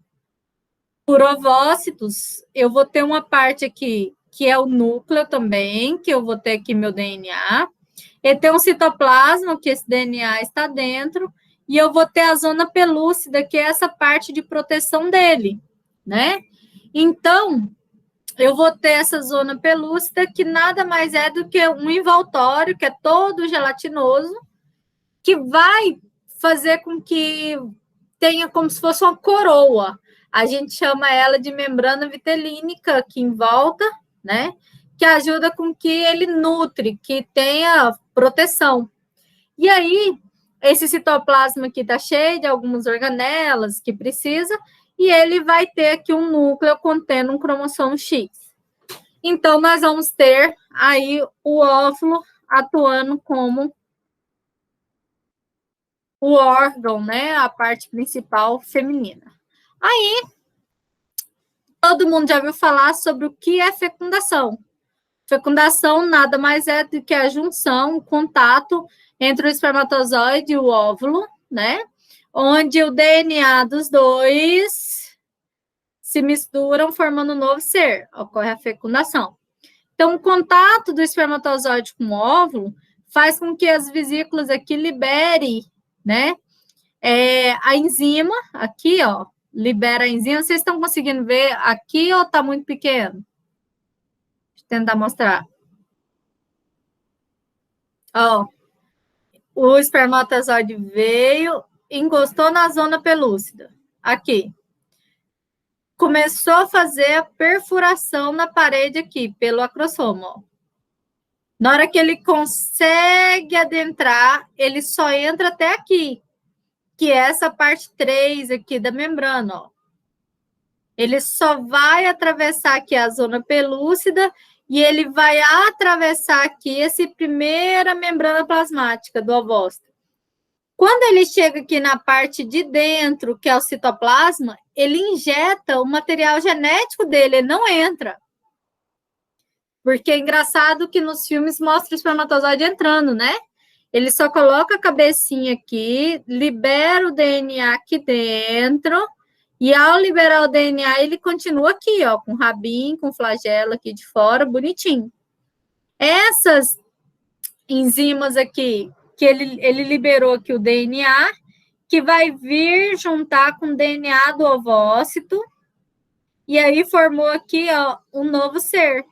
por ovócitos. Eu vou ter uma parte aqui que é o núcleo também, que eu vou ter aqui meu DNA. Ele tem um citoplasma, que esse DNA está dentro, e eu vou ter a zona pelúcida, que é essa parte de proteção dele, né? Então, eu vou ter essa zona pelúcida, que nada mais é do que um envoltório, que é todo gelatinoso, que vai fazer com que tenha como se fosse uma coroa. A gente chama ela de membrana vitelínica, aqui em volta, né? Que ajuda com que ele nutre, que tenha proteção. E aí, esse citoplasma aqui está cheio de algumas organelas que precisa, e ele vai ter aqui um núcleo contendo um cromossomo X. Então, nós vamos ter aí o óvulo atuando como o órgão, né? A parte principal feminina. Aí, todo mundo já ouviu falar sobre o que é fecundação. Fecundação nada mais é do que a junção, o contato entre o espermatozoide e o óvulo, né? Onde o DNA dos dois se misturam, formando um novo ser. Ocorre a fecundação. Então, o contato do espermatozoide com o óvulo faz com que as vesículas aqui liberem, né? A enzima, aqui, ó, libera a enzima. Vocês estão conseguindo ver aqui ou está muito pequeno? Deixa eu tentar mostrar. Ó, o espermatozoide veio, encostou na zona pelúcida. Aqui. Começou a fazer a perfuração na parede aqui, pelo acrossomo, ó. Na hora que ele consegue adentrar, ele só entra até aqui, que é essa parte 3 aqui da membrana, ó. Ele só vai atravessar aqui a zona pelúcida e ele vai atravessar aqui essa primeira membrana plasmática do ovócito. Quando ele chega aqui na parte de dentro, que é o citoplasma, ele injeta o material genético dele, ele não entra. Porque é engraçado que nos filmes mostra o espermatozoide entrando, né? Ele só coloca a cabecinha aqui, libera o DNA aqui dentro, e ao liberar o DNA, ele continua aqui, ó, com o rabinho, com o flagelo aqui de fora, bonitinho. Essas enzimas aqui, que ele liberou aqui o DNA, que vai vir juntar com o DNA do ovócito, e aí formou aqui, ó, um novo ser.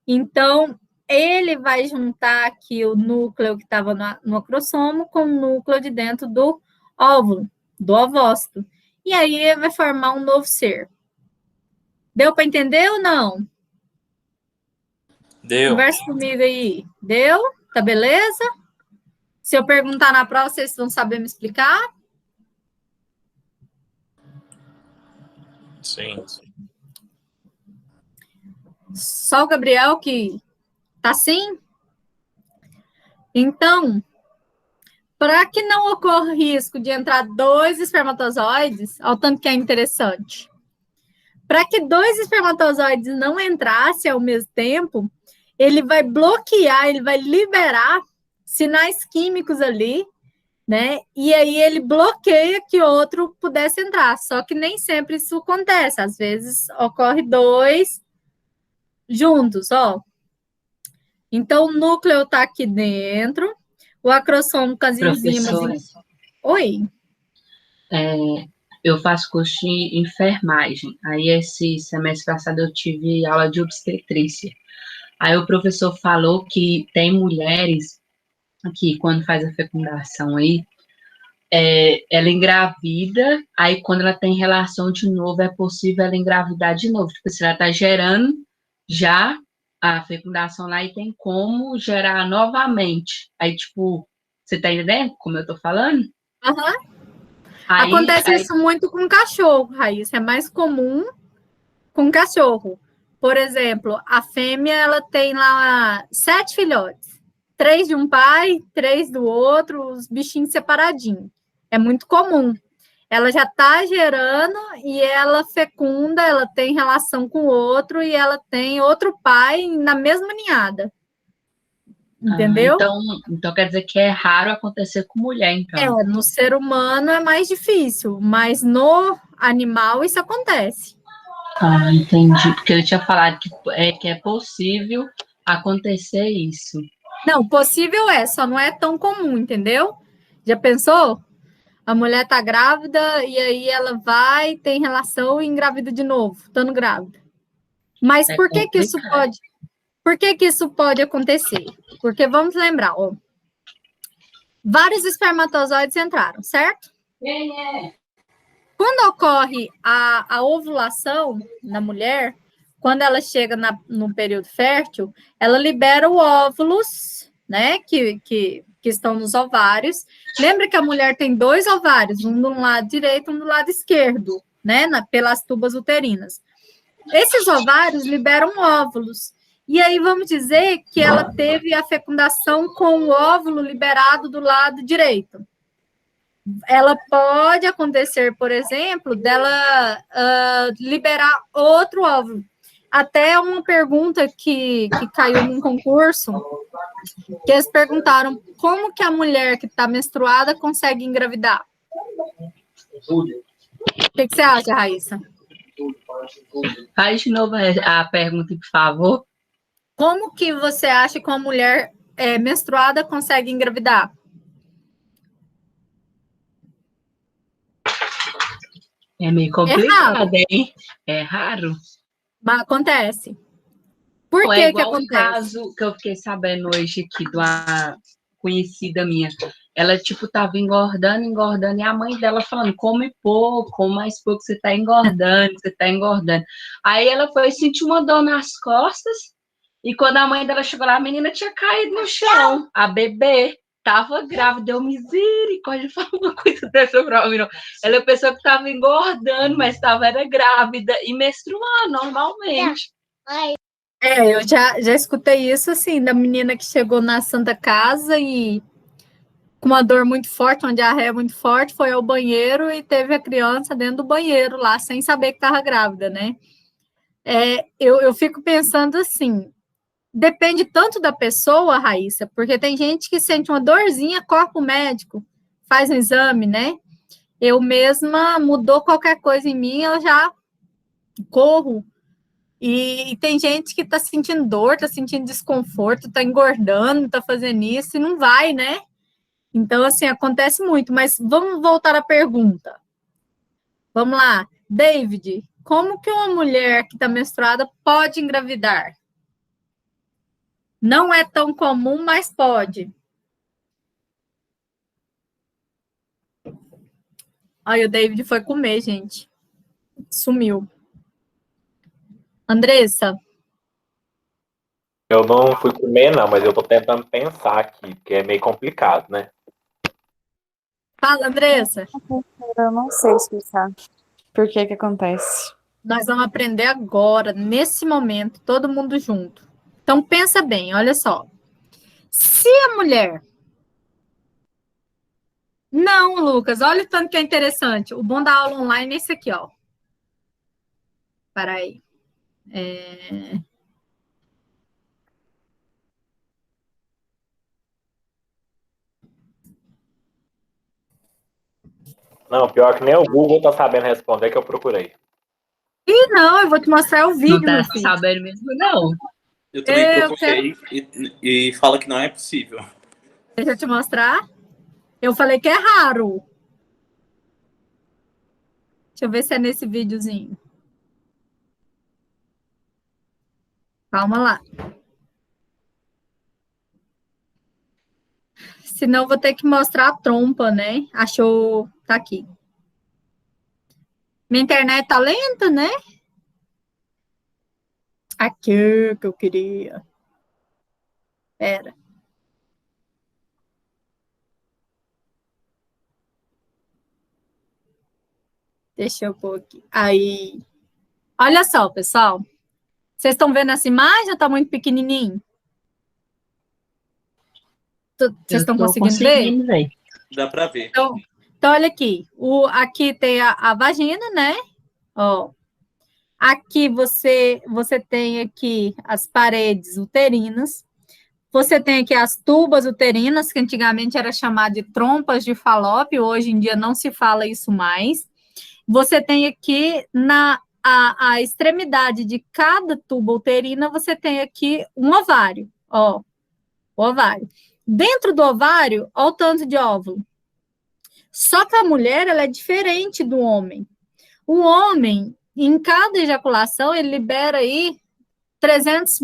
Então, ele vai juntar aqui o núcleo que estava no acrossomo com o núcleo de dentro do óvulo, do ovócito. E aí ele vai formar um novo ser. Deu para entender ou não? Deu. Conversa comigo aí. Deu? Tá beleza? Se eu perguntar na prova, vocês vão saber me explicar? Sim. Só o Gabriel que tá assim? Então, para que não ocorra risco de entrar 2 espermatozoides, ao tanto que é interessante. Para que 2 espermatozoides não entrassem ao mesmo tempo, ele vai bloquear, ele vai liberar sinais químicos ali, né? E aí ele bloqueia que outro pudesse entrar. Só que nem sempre isso acontece. Às vezes ocorre 2 juntos, ó. Então o núcleo está aqui dentro, o acrossomo com as enzimas. Professora, Oi. eu faço curso de enfermagem. Aí, esse semestre passado, eu tive aula de obstetrícia. Aí, o professor falou que tem mulheres que, quando faz a fecundação aí, ela engravida, aí, quando ela tem relação de novo, é possível ela engravidar de novo. Tipo, se ela tá gerando já a fecundação lá e tem como gerar novamente. Aí, tipo, você tá entendendo como eu tô falando? Aham. Aí, Acontece isso muito com cachorro, Raíssa. É mais comum com cachorro. Por exemplo, a fêmea ela tem lá 7 filhotes. 3 de um pai, 3 do outro, os bichinhos separadinhos. É muito comum. Ela já está gerando e ela fecunda, ela tem relação com o outro e ela tem outro pai na mesma ninhada. Entendeu? Então quer dizer que é raro acontecer com mulher, então. No ser humano é mais difícil, mas no animal isso acontece. Ah, entendi. Porque ele tinha falado que é possível acontecer isso. Não, possível só não é tão comum, entendeu? Já pensou? A mulher tá grávida e aí ela vai, tem relação e engravida de novo, estando grávida. Mas por que que isso pode? Por que que isso pode acontecer? Porque vamos lembrar, ó, vários espermatozoides entraram, certo? Quando ocorre a ovulação na mulher, quando ela chega no período fértil, ela libera os óvulos, né, que estão nos ovários. Lembra que a mulher tem 2 ovários, um do lado direito e um do lado esquerdo, né, pelas tubas uterinas. Esses ovários liberam óvulos. E aí vamos dizer que ela teve a fecundação com o óvulo liberado do lado direito. Ela pode acontecer, por exemplo, dela liberar outro óvulo. Até uma pergunta que caiu num concurso, que eles perguntaram como que a mulher que está menstruada consegue engravidar. O que você acha, Raíssa? Faz de novo a pergunta, por favor. Como que você acha que uma mulher menstruada consegue engravidar? É meio complicado, hein? É raro. Mas acontece. Por Ou que é que igual o acontece? caso que eu fiquei sabendo hoje aqui de uma conhecida minha. Ela, tipo, tava engordando, e a mãe dela falando, come pouco, come mais pouco, você tá engordando. Aí ela foi sentir uma dor nas costas, e quando a mãe dela chegou lá, a menina tinha caído no chão, a bebê tava grávida, deu misericórdia, fala uma coisa dessa pra mim, não. Ela é a pessoa que tava engordando, mas era grávida e menstruando normalmente. Eu já escutei isso, assim, da menina que chegou na Santa Casa e com uma dor muito forte, uma diarreia muito forte, foi ao banheiro e teve a criança dentro do banheiro lá, sem saber que estava grávida, né? Eu fico pensando assim, depende tanto da pessoa, Raíssa, porque tem gente que sente uma dorzinha, corpo médico, faz um exame, né? Eu mesma, mudou qualquer coisa em mim, eu já corro. E tem gente que tá sentindo dor, tá sentindo desconforto, tá engordando, tá fazendo isso e não vai, né? Então, assim, acontece muito, mas vamos voltar à pergunta. Vamos lá. David, como que uma mulher que está menstruada pode engravidar? Não é tão comum, mas pode. Aí o David foi comer, gente. Sumiu. Andressa, Eu não fui comer, não, mas eu tô tentando pensar aqui, porque é meio complicado, né? fala, Andressa. Eu não sei explicar por que que acontece. Nós vamos aprender agora, nesse momento, todo mundo junto. Então, pensa bem, olha só. Se a mulher... Não, Lucas, olha o tanto que é interessante. O bom da aula online é esse aqui, ó. Peraí. Não, pior que nem o Google tá sabendo responder que eu procurei. Ih, não, eu vou te mostrar o vídeo, Não meu tá filho. sabendo mesmo, não. Eu também Eu procurei e fala que não é possível. Deixa eu te mostrar. Eu falei que é raro. Deixa eu ver se é nesse videozinho. Calma lá. Senão eu vou ter que mostrar a trompa, né? Achou... Tá aqui. Minha internet tá lenta, né? Aqui que eu queria. Pera. Deixa eu pôr aqui. Aí. Olha só, pessoal. Vocês estão vendo essa imagem ou tá muito pequenininho? Vocês estão conseguindo ver? ver? Dá pra ver. Então, olha aqui. Aqui tem a vagina, né? Ó. Aqui você tem aqui as paredes uterinas. Você tem aqui as tubas uterinas, que antigamente era chamada de trompas de Falópio, hoje em dia não se fala isso mais. Você tem aqui a extremidade de cada tuba uterina, você tem aqui um ovário, ó, o ovário. Dentro do ovário, ó o tanto de óvulo. Só que a mulher, ela é diferente do homem. O homem, em cada ejaculação, ele libera aí 300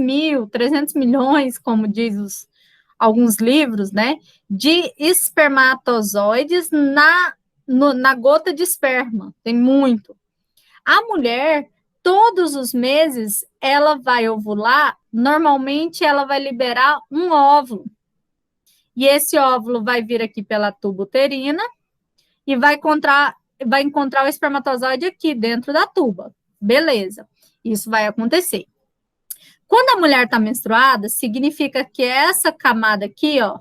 milhões, como diz alguns livros, né, de espermatozoides na gota de esperma. Tem muito. A mulher, todos os meses, ela vai ovular, normalmente ela vai liberar um óvulo. E esse óvulo vai vir aqui pela tuba uterina e vai encontrar o espermatozoide aqui dentro da tuba. Beleza, isso vai acontecer. Quando a mulher está menstruada, significa que essa camada aqui, ó,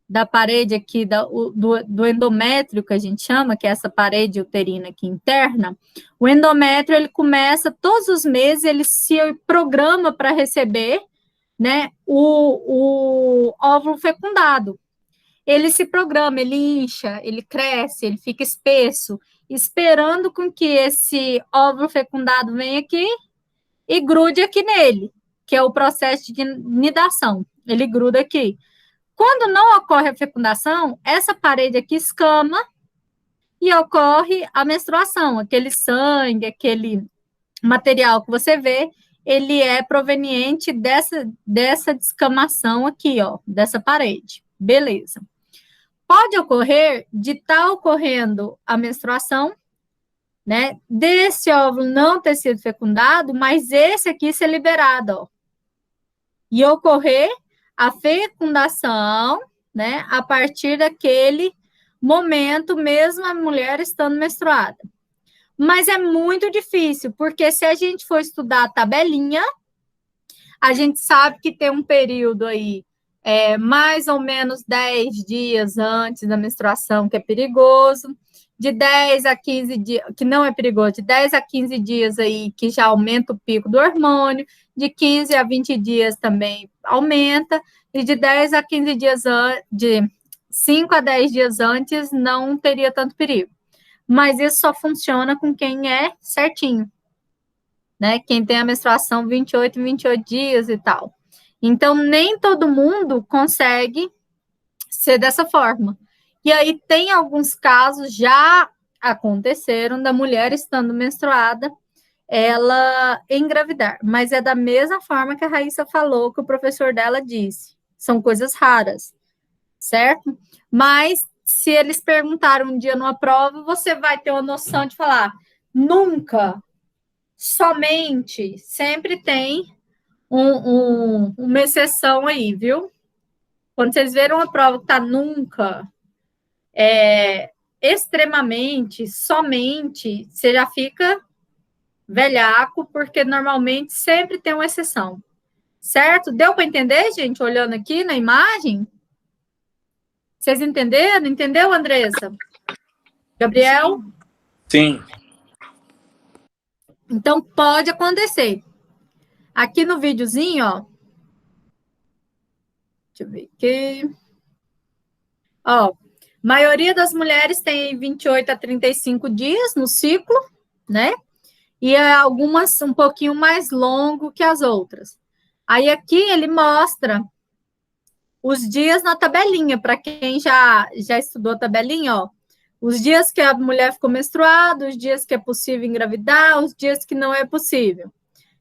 da parede aqui, do endométrio, que a gente chama, que é essa parede uterina aqui interna, o endométrio, ele começa, todos os meses, ele se programa para receber, né, o óvulo fecundado. Ele se programa, ele incha, ele cresce, ele fica espesso, esperando com que esse óvulo fecundado venha aqui e grude aqui nele, que é o processo de nidação. Ele gruda aqui. Quando não ocorre a fecundação, essa parede aqui escama e ocorre a menstruação. Aquele sangue, aquele material que você vê, ele é proveniente dessa descamação aqui, ó, dessa parede. Beleza. Pode ocorrer de estar ocorrendo a menstruação, né, desse óvulo não ter sido fecundado, mas esse aqui ser liberado, ó, e ocorrer a fecundação, né, a partir daquele momento, mesmo a mulher estando menstruada. Mas é muito difícil, porque se a gente for estudar a tabelinha, a gente sabe que tem um período aí, mais ou menos 10 dias antes da menstruação, que é perigoso, de 10 a 15 dias, que não é perigoso, de 10 a 15 dias aí, que já aumenta o pico do hormônio, de 15 a 20 dias também aumenta, e de 10 a 15 dias, de 5 a 10 dias antes, não teria tanto perigo. Mas isso só funciona com quem é certinho, né? Quem tem a menstruação 28 dias e tal. Então, nem todo mundo consegue ser dessa forma. E aí tem alguns casos já aconteceram da mulher estando menstruada, ela engravidar, mas é da mesma forma que a Raíssa falou, que o professor dela disse. São coisas raras, certo? Mas se eles perguntaram um dia numa prova, você vai ter uma noção de falar nunca, somente, sempre tem uma exceção aí, viu? Quando vocês verem uma prova que está nunca, extremamente, somente, você já fica velhaco, porque normalmente sempre tem uma exceção. Certo? Deu para entender, gente, olhando aqui na imagem? Vocês entenderam? Entendeu, Andressa? Gabriel? Sim. Então, pode acontecer. Aqui no videozinho, ó. Deixa eu ver aqui. Ó, maioria das mulheres tem 28 a 35 dias no ciclo, né? E algumas um pouquinho mais longo que as outras. Aí aqui ele mostra os dias na tabelinha, para quem já estudou a tabelinha, ó. Os dias que a mulher ficou menstruada, os dias que é possível engravidar, os dias que não é possível.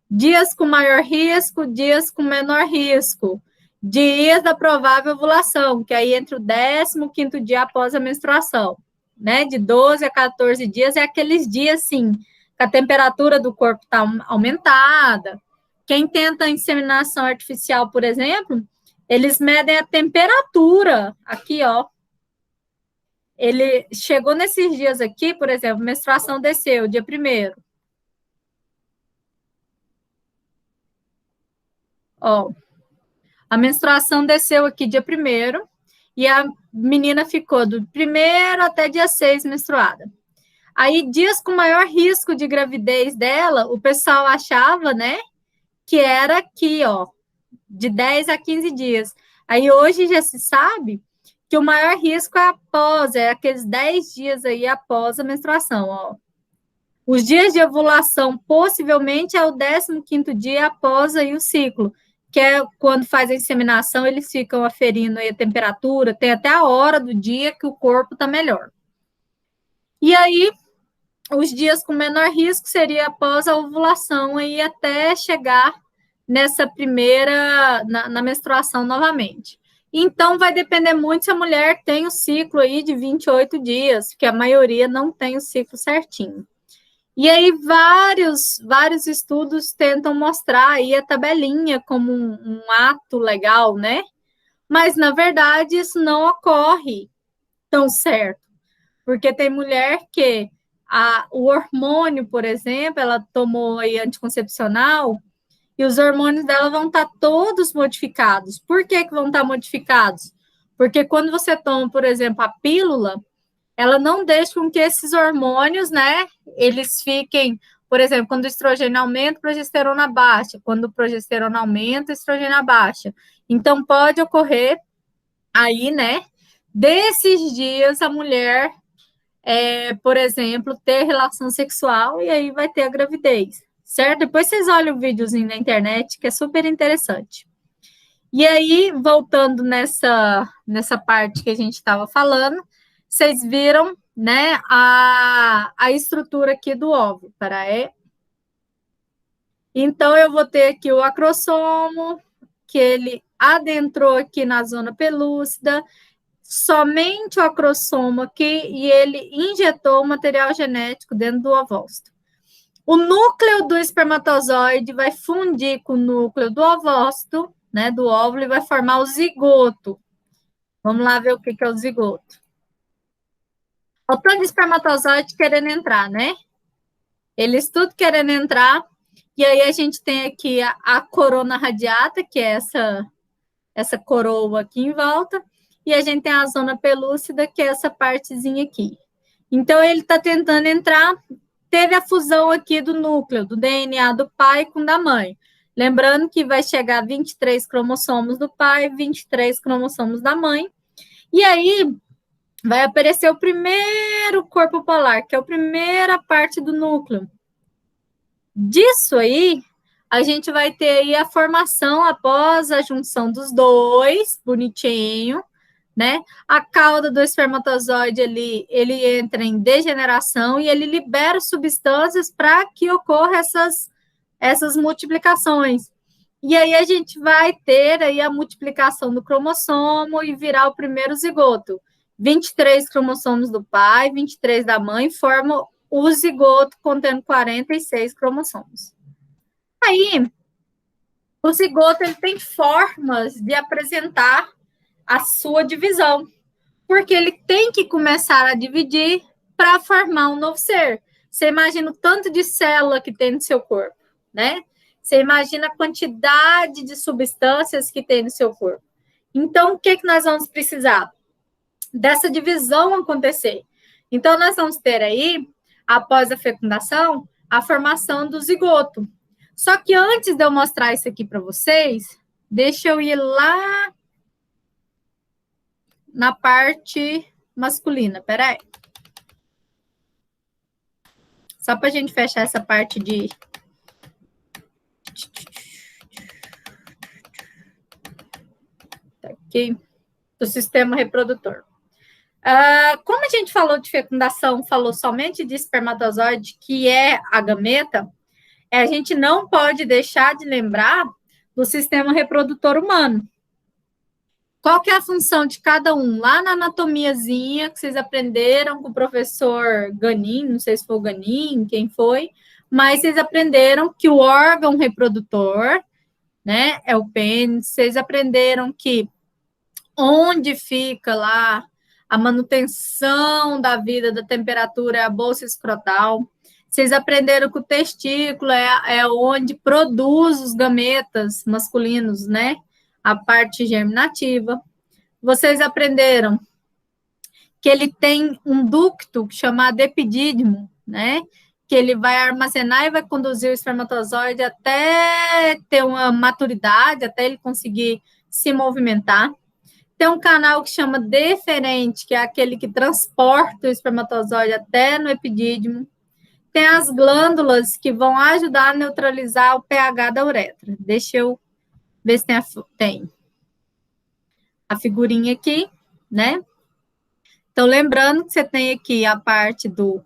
Dias com maior risco, dias com menor risco. Dias da provável ovulação, que aí entre o 15º dia após a menstruação, né? De 12 a 14 dias é aqueles dias, sim, que a temperatura do corpo está aumentada. Quem tenta inseminação artificial, por exemplo, eles medem a temperatura, aqui, ó. Ele chegou nesses dias aqui, por exemplo, menstruação desceu, dia 1º. Ó, a menstruação desceu aqui dia 1º, e a menina ficou do 1º até dia 6 menstruada. Aí, dias com maior risco de gravidez dela, o pessoal achava, né, que era aqui, ó, de 10 a 15 dias. Aí, hoje já se sabe que o maior risco é após, é aqueles 10 dias aí após a menstruação, ó. Os dias de ovulação, possivelmente, é o 15º dia após aí o ciclo, que é quando faz a inseminação, eles ficam aferindo aí a temperatura, tem até a hora do dia que o corpo está melhor. E aí, os dias com menor risco seria após a ovulação aí até chegar nessa primeira, na menstruação novamente. Então, vai depender muito se a mulher tem o ciclo aí de 28 dias, porque a maioria não tem o ciclo certinho. E aí, vários estudos tentam mostrar aí a tabelinha como um ato legal, né? Mas, na verdade, isso não ocorre tão certo, porque tem mulher que o hormônio, por exemplo, ela tomou aí anticoncepcional, e os hormônios dela vão estar todos modificados. Por que vão estar modificados? Porque quando você toma, por exemplo, a pílula, ela não deixa com que esses hormônios, né, eles fiquem, por exemplo, quando o estrogênio aumenta, a progesterona baixa. Quando o progesterona aumenta, a estrogênio baixa. Então, pode ocorrer aí, né, desses dias a mulher, por exemplo, ter relação sexual e aí vai ter a gravidez, certo? Depois vocês olham o videozinho na internet, que é super interessante. E aí, voltando nessa parte que a gente estava falando, vocês viram, né, a estrutura aqui do óvulo. Então, eu vou ter aqui o acrossomo, que ele adentrou aqui na zona pelúcida, somente o acrossomo aqui, e ele injetou o material genético dentro do ovócito. O núcleo do espermatozoide vai fundir com o núcleo do ovócito, né, do óvulo, e vai formar o zigoto. Vamos lá ver o que é o zigoto. O tanto de espermatozoide querendo entrar, né? Eles tudo querendo entrar, e aí a gente tem aqui a corona radiata, que é essa coroa aqui em volta, e a gente tem a zona pelúcida, que é essa partezinha aqui. Então, ele está tentando entrar, teve a fusão aqui do núcleo, do DNA do pai com da mãe. Lembrando que vai chegar 23 cromossomos do pai, 23 cromossomos da mãe, e aí vai aparecer o primeiro corpo polar, que é a primeira parte do núcleo. Disso aí, a gente vai ter aí a formação após a junção dos dois, bonitinho, né? A cauda do espermatozoide ali, ele entra em degeneração e ele libera substâncias para que ocorra essas multiplicações. E aí a gente vai ter aí a multiplicação do cromossomo e virar o primeiro zigoto. 23 cromossomos do pai, 23 da mãe, formam o zigoto contendo 46 cromossomos. Aí, o zigoto ele tem formas de apresentar a sua divisão, porque ele tem que começar a dividir para formar um novo ser. Você imagina o tanto de célula que tem no seu corpo, né? Você imagina a quantidade de substâncias que tem no seu corpo. Então, o que nós vamos precisar? Dessa divisão acontecer. Então, nós vamos ter aí, após a fecundação, a formação do zigoto. Só que antes de eu mostrar isso aqui para vocês, deixa eu ir lá na parte masculina. Peraí. Só para a gente fechar essa parte de... Aqui, do sistema reprodutor. Como a gente falou de fecundação, falou somente de espermatozoide, que é a gameta, a gente não pode deixar de lembrar do sistema reprodutor humano. Qual que é a função de cada um? Lá na anatomiazinha que vocês aprenderam com o professor Ganin, não sei se foi o Ganin, quem foi, mas vocês aprenderam que o órgão reprodutor, né, é o pênis. Vocês aprenderam que onde fica lá a manutenção da vida da temperatura é a bolsa escrotal. Vocês aprenderam que o testículo é onde produz os gametas masculinos, né? A parte germinativa. Vocês aprenderam que ele tem um ducto chamado epidídimo, né? Que ele vai armazenar e vai conduzir o espermatozoide até ter uma maturidade, até ele conseguir se movimentar. Tem um canal que chama deferente, que é aquele que transporta o espermatozoide até no epidídimo. Tem as glândulas que vão ajudar a neutralizar o pH da uretra. Deixa eu ver se tem a figurinha aqui, né? Então, lembrando que você tem aqui a parte do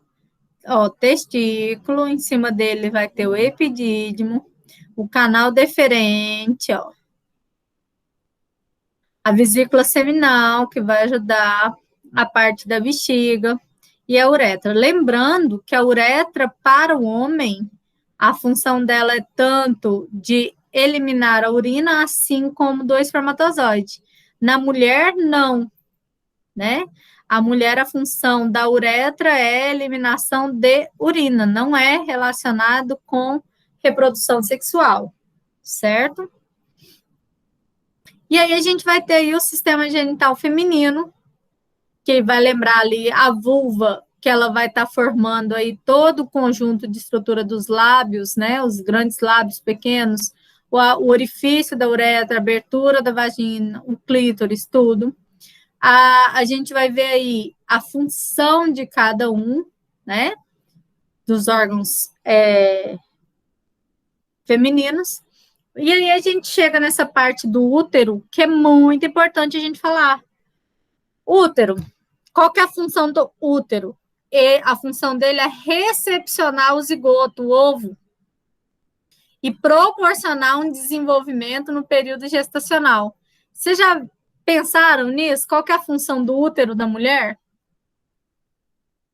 testículo, em cima dele vai ter o epidídimo, o canal deferente, ó. A vesícula seminal, que vai ajudar a parte da bexiga, e a uretra. Lembrando que a uretra, para o homem, a função dela é tanto de eliminar a urina, assim como do espermatozoide. Na mulher, não, né? A mulher, a função da uretra é eliminação de urina, não é relacionado com reprodução sexual, certo? E aí a gente vai ter aí o sistema genital feminino, que vai lembrar ali a vulva, que ela vai estar formando aí todo o conjunto de estrutura dos lábios, né? Os grandes lábios pequenos, o orifício da uretra, a abertura da vagina, o clítoris, tudo. A gente vai ver aí a função de cada um, né? Dos órgãos femininos. E aí a gente chega nessa parte do útero, que é muito importante a gente falar. Útero, qual que é a função do útero? E a função dele é recepcionar o zigoto, o ovo, e proporcionar um desenvolvimento no período gestacional. Vocês já pensaram nisso? Qual que é a função do útero da mulher?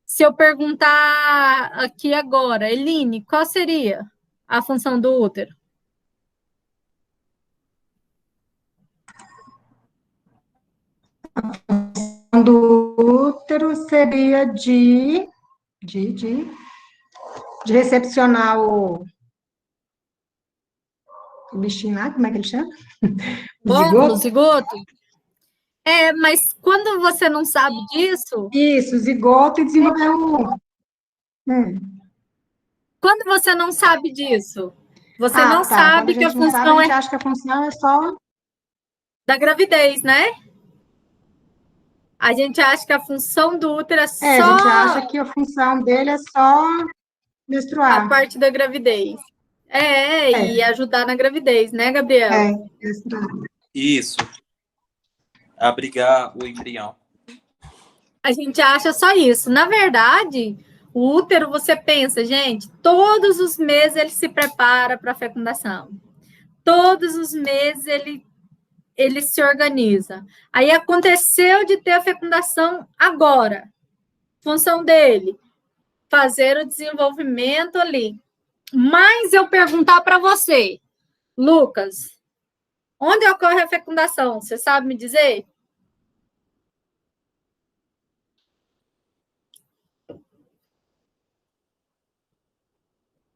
Se eu perguntar aqui agora, Eline, qual seria a função do útero? Do útero seria de recepcionar o bichinho lá, como é que ele chama? O zigoto? Mas quando você não sabe disso... Isso, zigoto e desenvolver o... Quando você não sabe disso, você não sabe que a função a gente acha que a função é só... da gravidez, né? A gente acha que a função do útero é só... a gente acha que a função dele é só menstruar. A parte da gravidez. E ajudar na gravidez, né, Gabriel? Menstruar. Isso. abrigar o embrião. A gente acha só isso. Na verdade, o útero, você pensa, gente, todos os meses ele se prepara para a fecundação. Todos os meses ele se organiza. Aí aconteceu de ter a fecundação agora. Função dele, fazer o desenvolvimento ali. Mas eu perguntar para você, Lucas, onde ocorre a fecundação? Você sabe me dizer?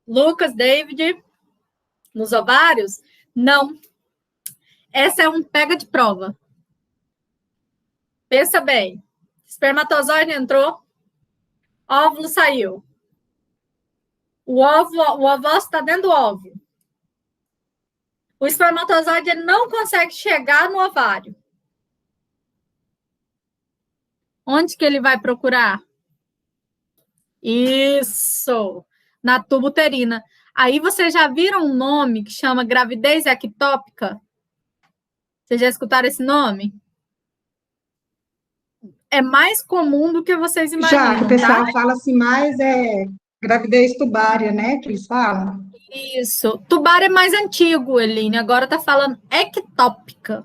Lucas, David, nos ovários? Não. Essa é um pega de prova. Pensa bem. Espermatozoide entrou, óvulo saiu. O ovócito está dentro do óvulo. O espermatozoide não consegue chegar no ovário. Onde que ele vai procurar? Isso! Na tuba uterina. Aí vocês já viram um nome que chama gravidez ectópica? Vocês já escutaram esse nome? É mais comum do que vocês imaginam. Já, que o pessoal tá? fala assim, mais gravidez tubária, né, que eles falam. Isso. Tubar é mais antigo, Eline. Agora tá falando ectópica,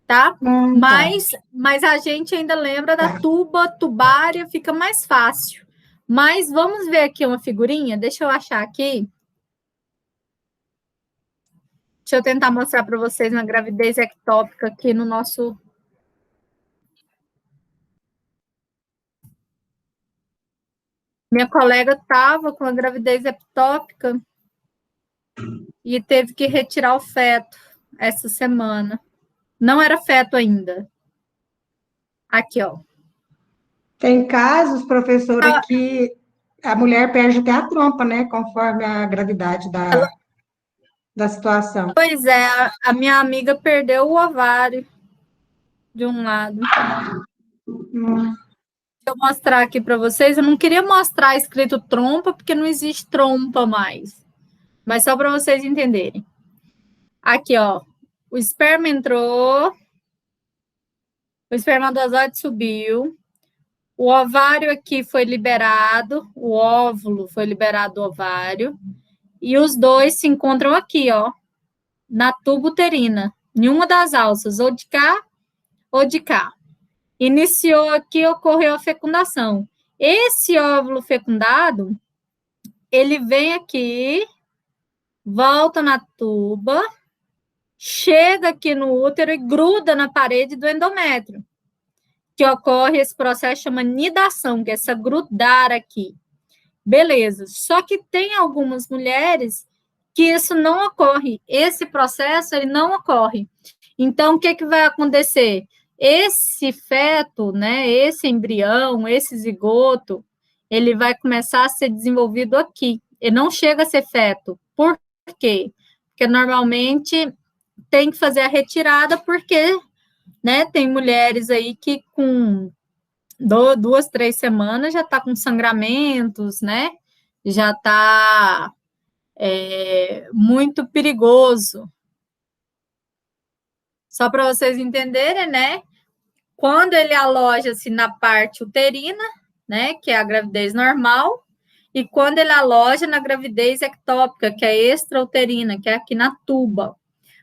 tá? Mas a gente ainda lembra da tuba, tubária, fica mais fácil. Mas vamos ver aqui uma figurinha. Deixa eu achar aqui. Deixa eu tentar mostrar para vocês uma gravidez ectópica aqui no nosso... Minha colega estava com a gravidez ectópica e teve que retirar o feto essa semana. Não era feto ainda. Aqui, ó. Tem casos, professora, que a mulher perde até a trompa, né, conforme a gravidade da situação. Pois é, a minha amiga perdeu o ovário de um lado. Deixa eu mostrar aqui para vocês. Eu não queria mostrar escrito trompa, porque não existe trompa mais. Mas só para vocês entenderem. Aqui, ó. O esperma entrou. O espermatozoide subiu. O ovário aqui foi liberado. O óvulo foi liberado do ovário. E os dois se encontram aqui, ó. Na tuba uterina. Em uma das alças, ou de cá ou de cá. Iniciou aqui, ocorreu a fecundação. Esse óvulo fecundado, ele vem aqui, volta na tuba, chega aqui no útero e gruda na parede do endométrio, que ocorre esse processo chama nidação, que é essa grudar aqui. Beleza. Só que tem algumas mulheres que isso não ocorre. Esse processo, ele não ocorre. Então, o que que vai acontecer? Esse feto, né, esse embrião, esse zigoto, ele vai começar a ser desenvolvido aqui. Ele não chega a ser feto. Por quê? Porque normalmente tem que fazer a retirada, porque, né, tem mulheres aí que com 2, 3 semanas já está com sangramentos, né? Já está muito perigoso. Só para vocês entenderem, né? Quando ele aloja-se na parte uterina, né, que é a gravidez normal, e quando ele aloja na gravidez ectópica, que é extrauterina, que é aqui na tuba.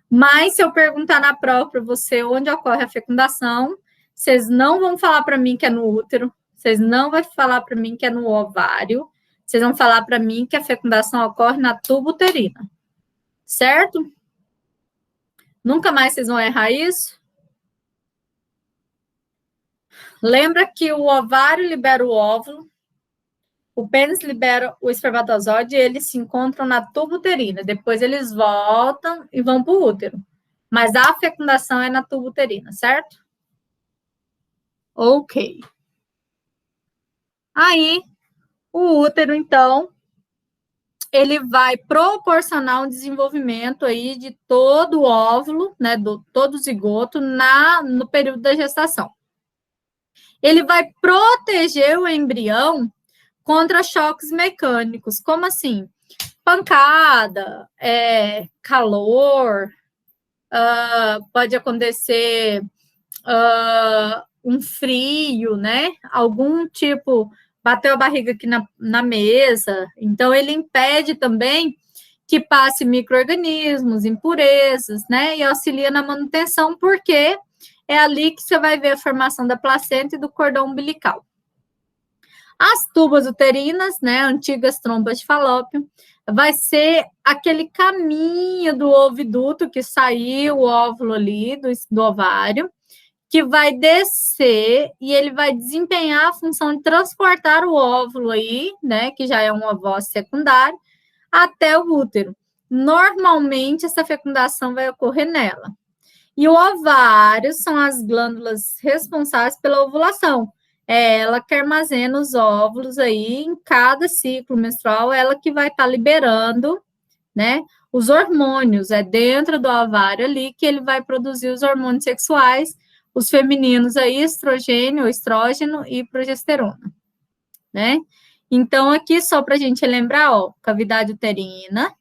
Mas se eu perguntar na prova para você onde ocorre a fecundação, vocês não vão falar para mim que é no útero, vocês não vão falar para mim que é no ovário, vocês vão falar para mim que a fecundação ocorre na tuba uterina. Certo? Nunca mais vocês vão errar isso? Lembra que o ovário libera o óvulo, o pênis libera o espermatozoide e eles se encontram na tuba uterina. Depois eles voltam e vão para o útero. Mas a fecundação é na tuba uterina, certo? Ok. Aí, o útero, então, ele vai proporcionar um desenvolvimento aí de todo o óvulo, né, todo o zigoto no período da gestação. Ele vai proteger o embrião contra choques mecânicos, como assim? Pancada, calor, pode acontecer um frio, né? Algum tipo, bateu a barriga aqui na mesa. Então, ele impede também que passe micro-organismos, impurezas, né? E auxilia na manutenção, porque é ali que você vai ver a formação da placenta e do cordão umbilical. As tubas uterinas, né, antigas trompas de falópio, vai ser aquele caminho do oviduto que saiu o óvulo ali do ovário, que vai descer e ele vai desempenhar a função de transportar o óvulo aí, né, que já é um ovócito secundário, até o útero. Normalmente, essa fecundação vai ocorrer nela. E o ovário são as glândulas responsáveis pela ovulação. É ela que armazena os óvulos aí em cada ciclo menstrual, ela que vai estar liberando, né, os hormônios. É dentro do ovário ali que ele vai produzir os hormônios sexuais, os femininos aí, estrogênio, estrógeno e progesterona, né? Então, aqui, só para a gente lembrar, ó, cavidade uterina,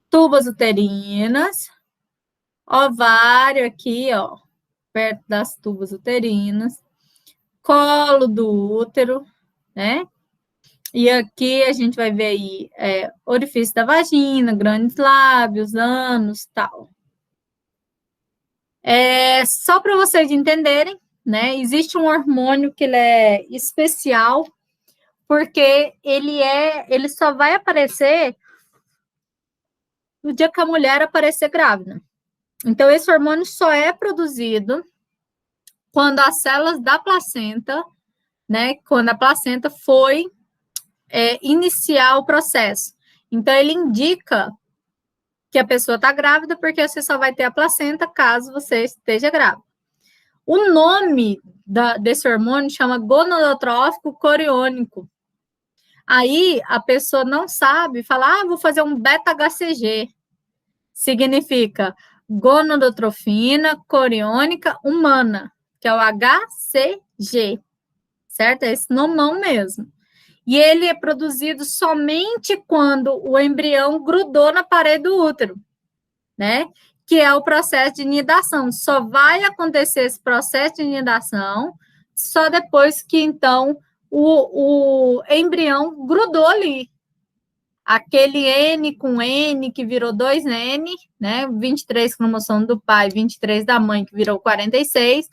tubas uterinas, ovário aqui, ó, perto das tubas uterinas, colo do útero, né? E aqui a gente vai ver aí orifício da vagina, grandes lábios, ânus, tal. Só para vocês entenderem, né? Existe um hormônio que ele é especial, porque ele só vai aparecer no dia que a mulher aparecer grávida. Então, esse hormônio só é produzido quando as células da placenta, né, quando a placenta foi iniciar o processo. Então, ele indica que a pessoa está grávida, porque você só vai ter a placenta caso você esteja grávida. O nome desse hormônio chama gonadotrófico coriônico. Aí, a pessoa não sabe falar, vou fazer um beta-HCG. Significa gonadotrofina coriônica humana, que é o HCG, certo? É esse nomão mesmo. E ele é produzido somente quando o embrião grudou na parede do útero, né? Que é o processo de nidação. Só vai acontecer esse processo de nidação só depois que, então, o embrião grudou ali. Aquele N com N, que virou 2N, né? 23 cromossomo do pai, 23 da mãe, que virou 46.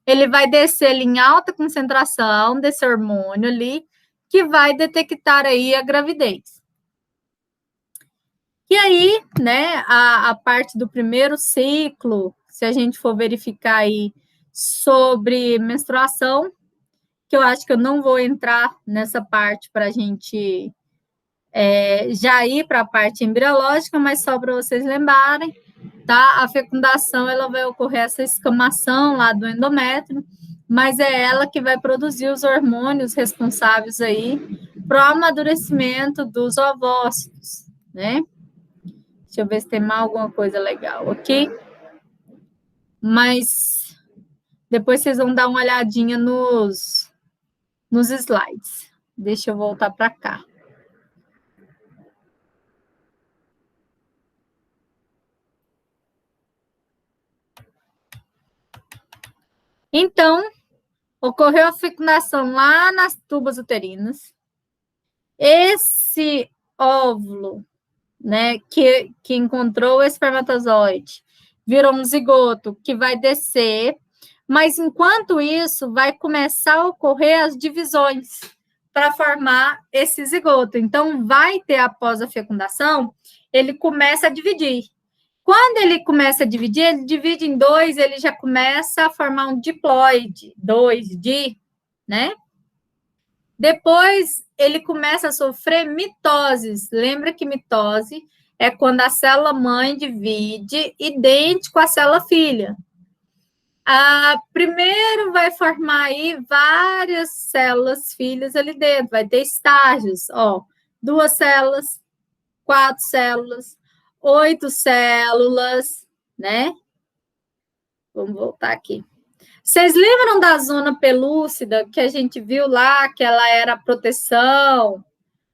Ele vai descer em alta concentração desse hormônio ali, que vai detectar aí a gravidez. E aí, né, a parte do primeiro ciclo, se a gente for verificar aí sobre menstruação, que eu acho que eu não vou entrar nessa parte para a gente já ir para a parte embriológica, mas só para vocês lembrarem, tá? A fecundação, ela vai ocorrer essa escamação lá do endométrio, mas é ela que vai produzir os hormônios responsáveis aí para o amadurecimento dos ovócitos, né? Deixa eu ver se tem mais alguma coisa legal aqui. Mas depois vocês vão dar uma olhadinha nos slides. Deixa eu voltar para cá. Então, ocorreu a fecundação lá nas tubas uterinas. Esse óvulo, né, que encontrou o espermatozoide, virou um zigoto que vai descer, mas enquanto isso, vai começar a ocorrer as divisões para formar esse zigoto. Então, vai ter, após a fecundação, ele começa a dividir. Quando ele começa a dividir, ele divide em dois, ele já começa a formar um diploide, 2D, né? Depois, ele começa a sofrer mitoses. Lembra que mitose é quando a célula-mãe divide idêntico à célula-filha. Primeiro vai formar aí várias células filhas ali dentro, vai ter estágios, ó, 2 células, 4 células, 8 células, né? Vamos voltar aqui. Vocês lembram da zona pelúcida que a gente viu lá, que ela era a proteção,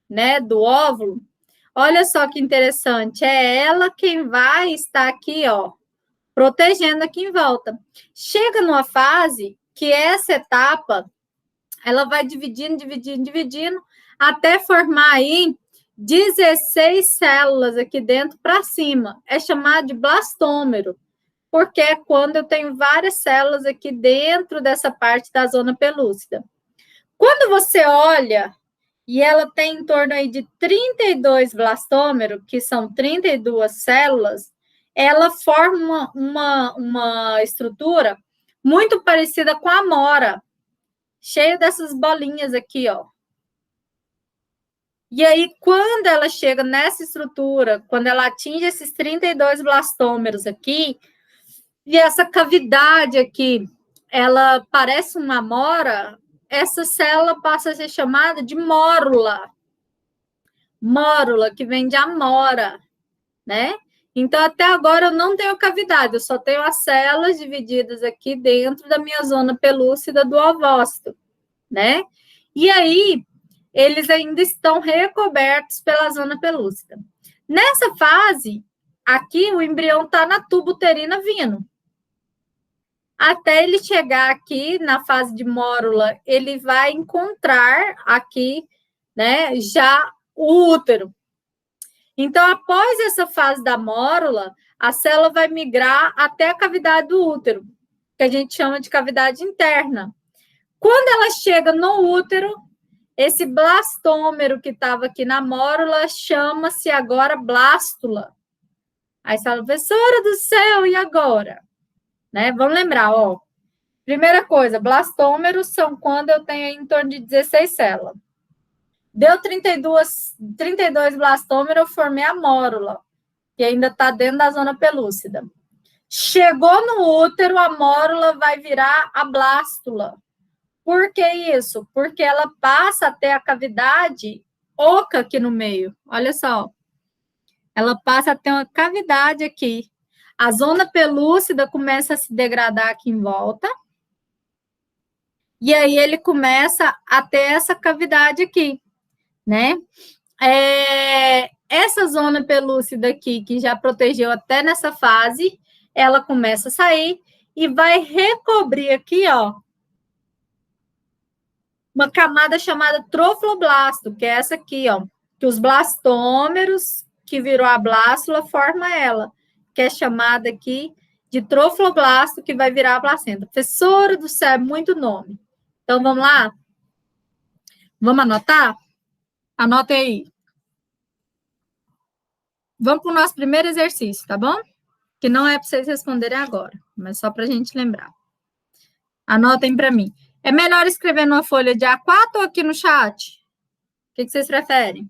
né, do óvulo? Olha só que interessante, é ela quem vai estar aqui, ó, protegendo aqui em volta. Chega numa fase que essa etapa, ela vai dividindo, até formar aí 16 células aqui dentro para cima. É chamado de blastômero, porque é quando eu tenho várias células aqui dentro dessa parte da zona pelúcida. Quando você olha, e ela tem em torno aí de 32 blastômeros, que são 32 células, ela forma uma estrutura muito parecida com a amora, cheia dessas bolinhas aqui, ó. E aí, quando ela chega nessa estrutura, quando ela atinge esses 32 blastômeros aqui, e essa cavidade aqui, ela parece uma amora, essa célula passa a ser chamada de mórula. Mórula, que vem de amora, né? Então, até agora eu não tenho cavidade, eu só tenho as células divididas aqui dentro da minha zona pelúcida do ovócito, né? E aí, eles ainda estão recobertos pela zona pelúcida. Nessa fase, aqui o embrião está na tuba uterina vindo. Até ele chegar aqui na fase de mórula, ele vai encontrar aqui, né, já o útero. Então, após essa fase da mórula, a célula vai migrar até a cavidade do útero, que a gente chama de cavidade interna. Quando ela chega no útero, esse blastômero que estava aqui na mórula chama-se agora blástula. Aí você fala, professora do céu, e agora? Né? Vamos lembrar, ó. Primeira coisa, blastômeros são quando eu tenho em torno de 16 células. Deu 32 blastômeros, eu formei a mórula, que ainda está dentro da zona pelúcida. Chegou no útero, a mórula vai virar a blástula. Por que isso? Porque ela passa até a cavidade oca aqui no meio. Olha só. Ela passa a ter uma cavidade aqui. A zona pelúcida começa a se degradar aqui em volta. E aí ele começa a ter essa cavidade aqui, né? Essa zona pelúcida aqui, que já protegeu até nessa fase, ela começa a sair e vai recobrir aqui, ó, uma camada chamada trofloblasto, que é essa aqui, ó, que os blastômeros, que virou a blástula, forma ela, que é chamada aqui de trofloblasto, que vai virar a placenta. Professora do céu, é muito nome. Então, vamos lá? Vamos anotar? Anotem aí. Vamos para o nosso primeiro exercício, tá bom? Que não é para vocês responderem agora, mas só para a gente lembrar. Anotem para mim. É melhor escrever numa folha de A4 ou aqui no chat? O que vocês preferem?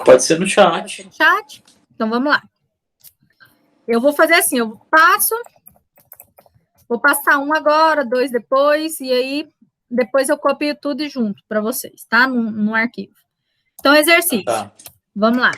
Pode ser no chat. Chat? Então, vamos lá. Eu vou fazer assim, eu vou passar um agora, dois depois, e aí depois eu copio tudo junto para vocês, tá? No arquivo. Então, exercício. Tá. Vamos lá.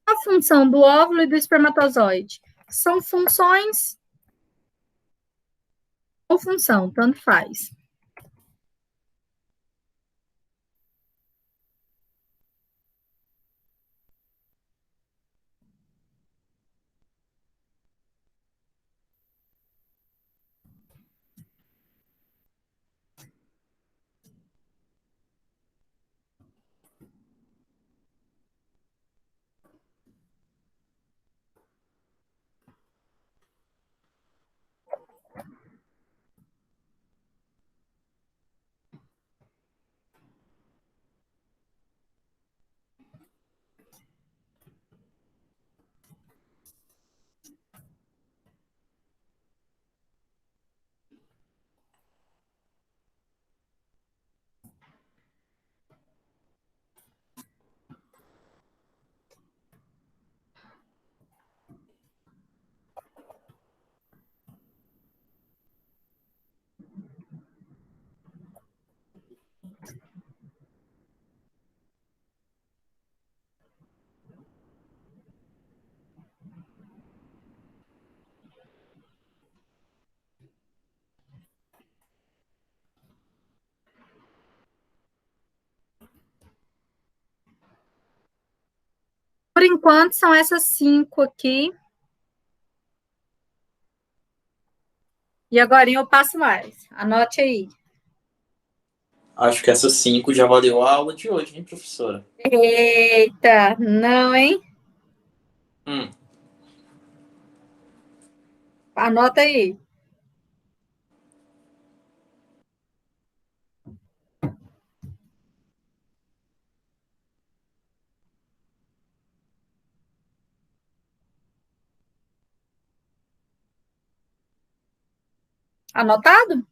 A função do óvulo e do espermatozoide são funções ou função, tanto faz. Por enquanto, são essas 5 aqui. E agora eu passo mais. Anote aí. Acho que essas 5 já valeu a aula de hoje, hein, professora? Eita, não, hein? Anota aí. Anotado?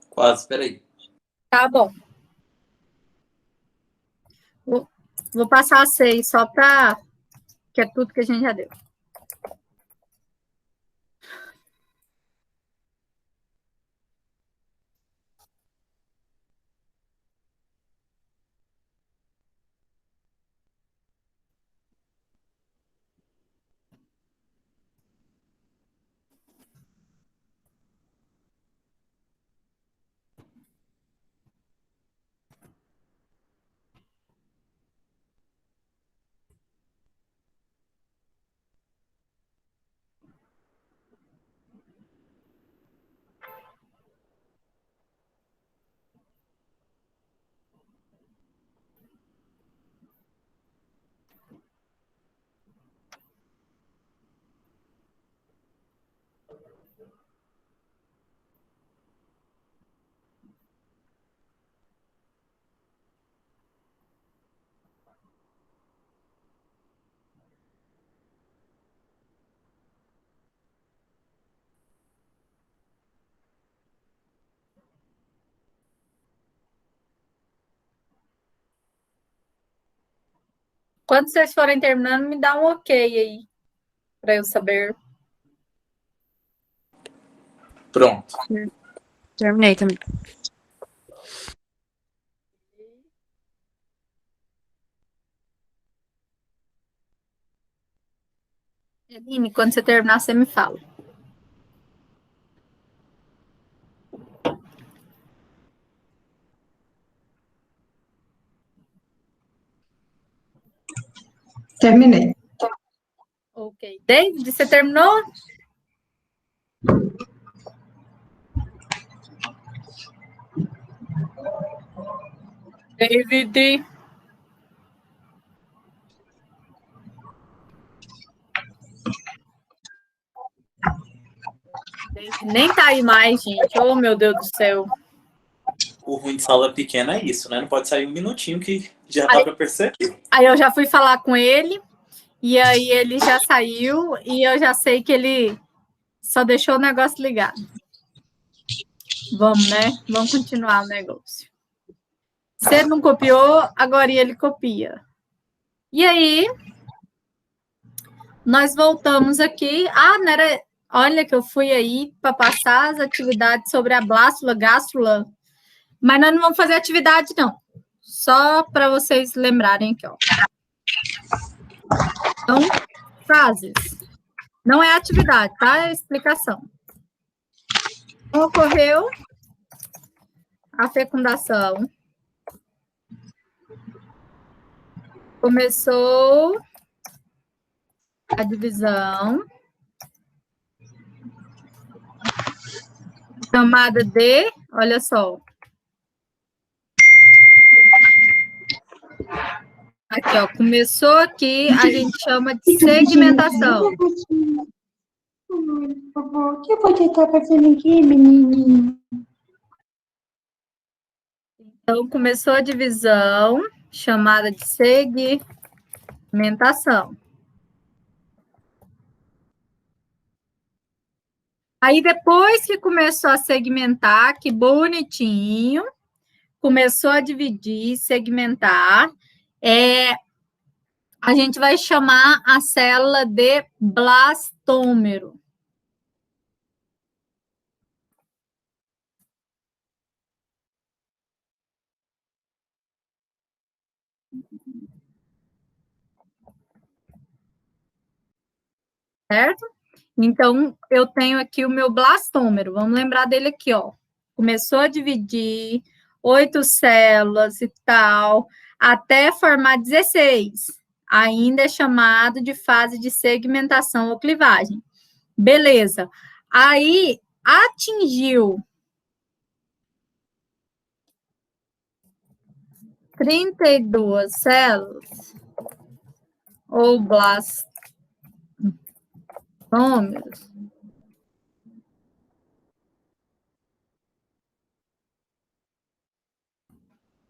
Quase, peraí. Tá bom. Vou passar a 6 só para... que é tudo que a gente já deu. Quando vocês forem terminando, me dá um ok aí, para eu saber. Pronto. Terminei também. Eline, quando você terminar, você me fala. Terminei. Ok. David, você terminou? David. Nem tá aí mais, gente. Oh, meu Deus do céu. O ruim de sala pequena é isso, né? Não pode sair um minutinho que já dá para perceber. Aí eu já fui falar com ele, e aí ele já saiu, e eu já sei que ele só deixou o negócio ligado. Vamos, né? Vamos continuar o negócio. Se ele não copiou, agora ele copia. E aí, nós voltamos aqui. Ah, não era... Olha que eu fui aí para passar as atividades sobre a blástula, gástrula. Mas nós não vamos fazer atividade, não. Só para vocês lembrarem aqui, ó. Então, frases. Não é atividade, tá? É explicação. Ocorreu a fecundação. Começou a divisão. Chamada de, olha só. Aqui, ó, começou aqui, a gente chama de segmentação. Por favor, o que eu vou tentar fazendo aqui, menininho? Então, começou a divisão, chamada de segmentação. Aí, depois que começou a segmentar, que bonitinho, começou a dividir, segmentar, a gente vai chamar a célula de blastômero. Certo? Então, eu tenho aqui o meu blastômero. Vamos lembrar dele aqui, ó. Começou a dividir 8 células e tal. até formar 16. Ainda é chamado de fase de segmentação ou clivagem. Beleza. Aí, atingiu 32 células ou blastômeros.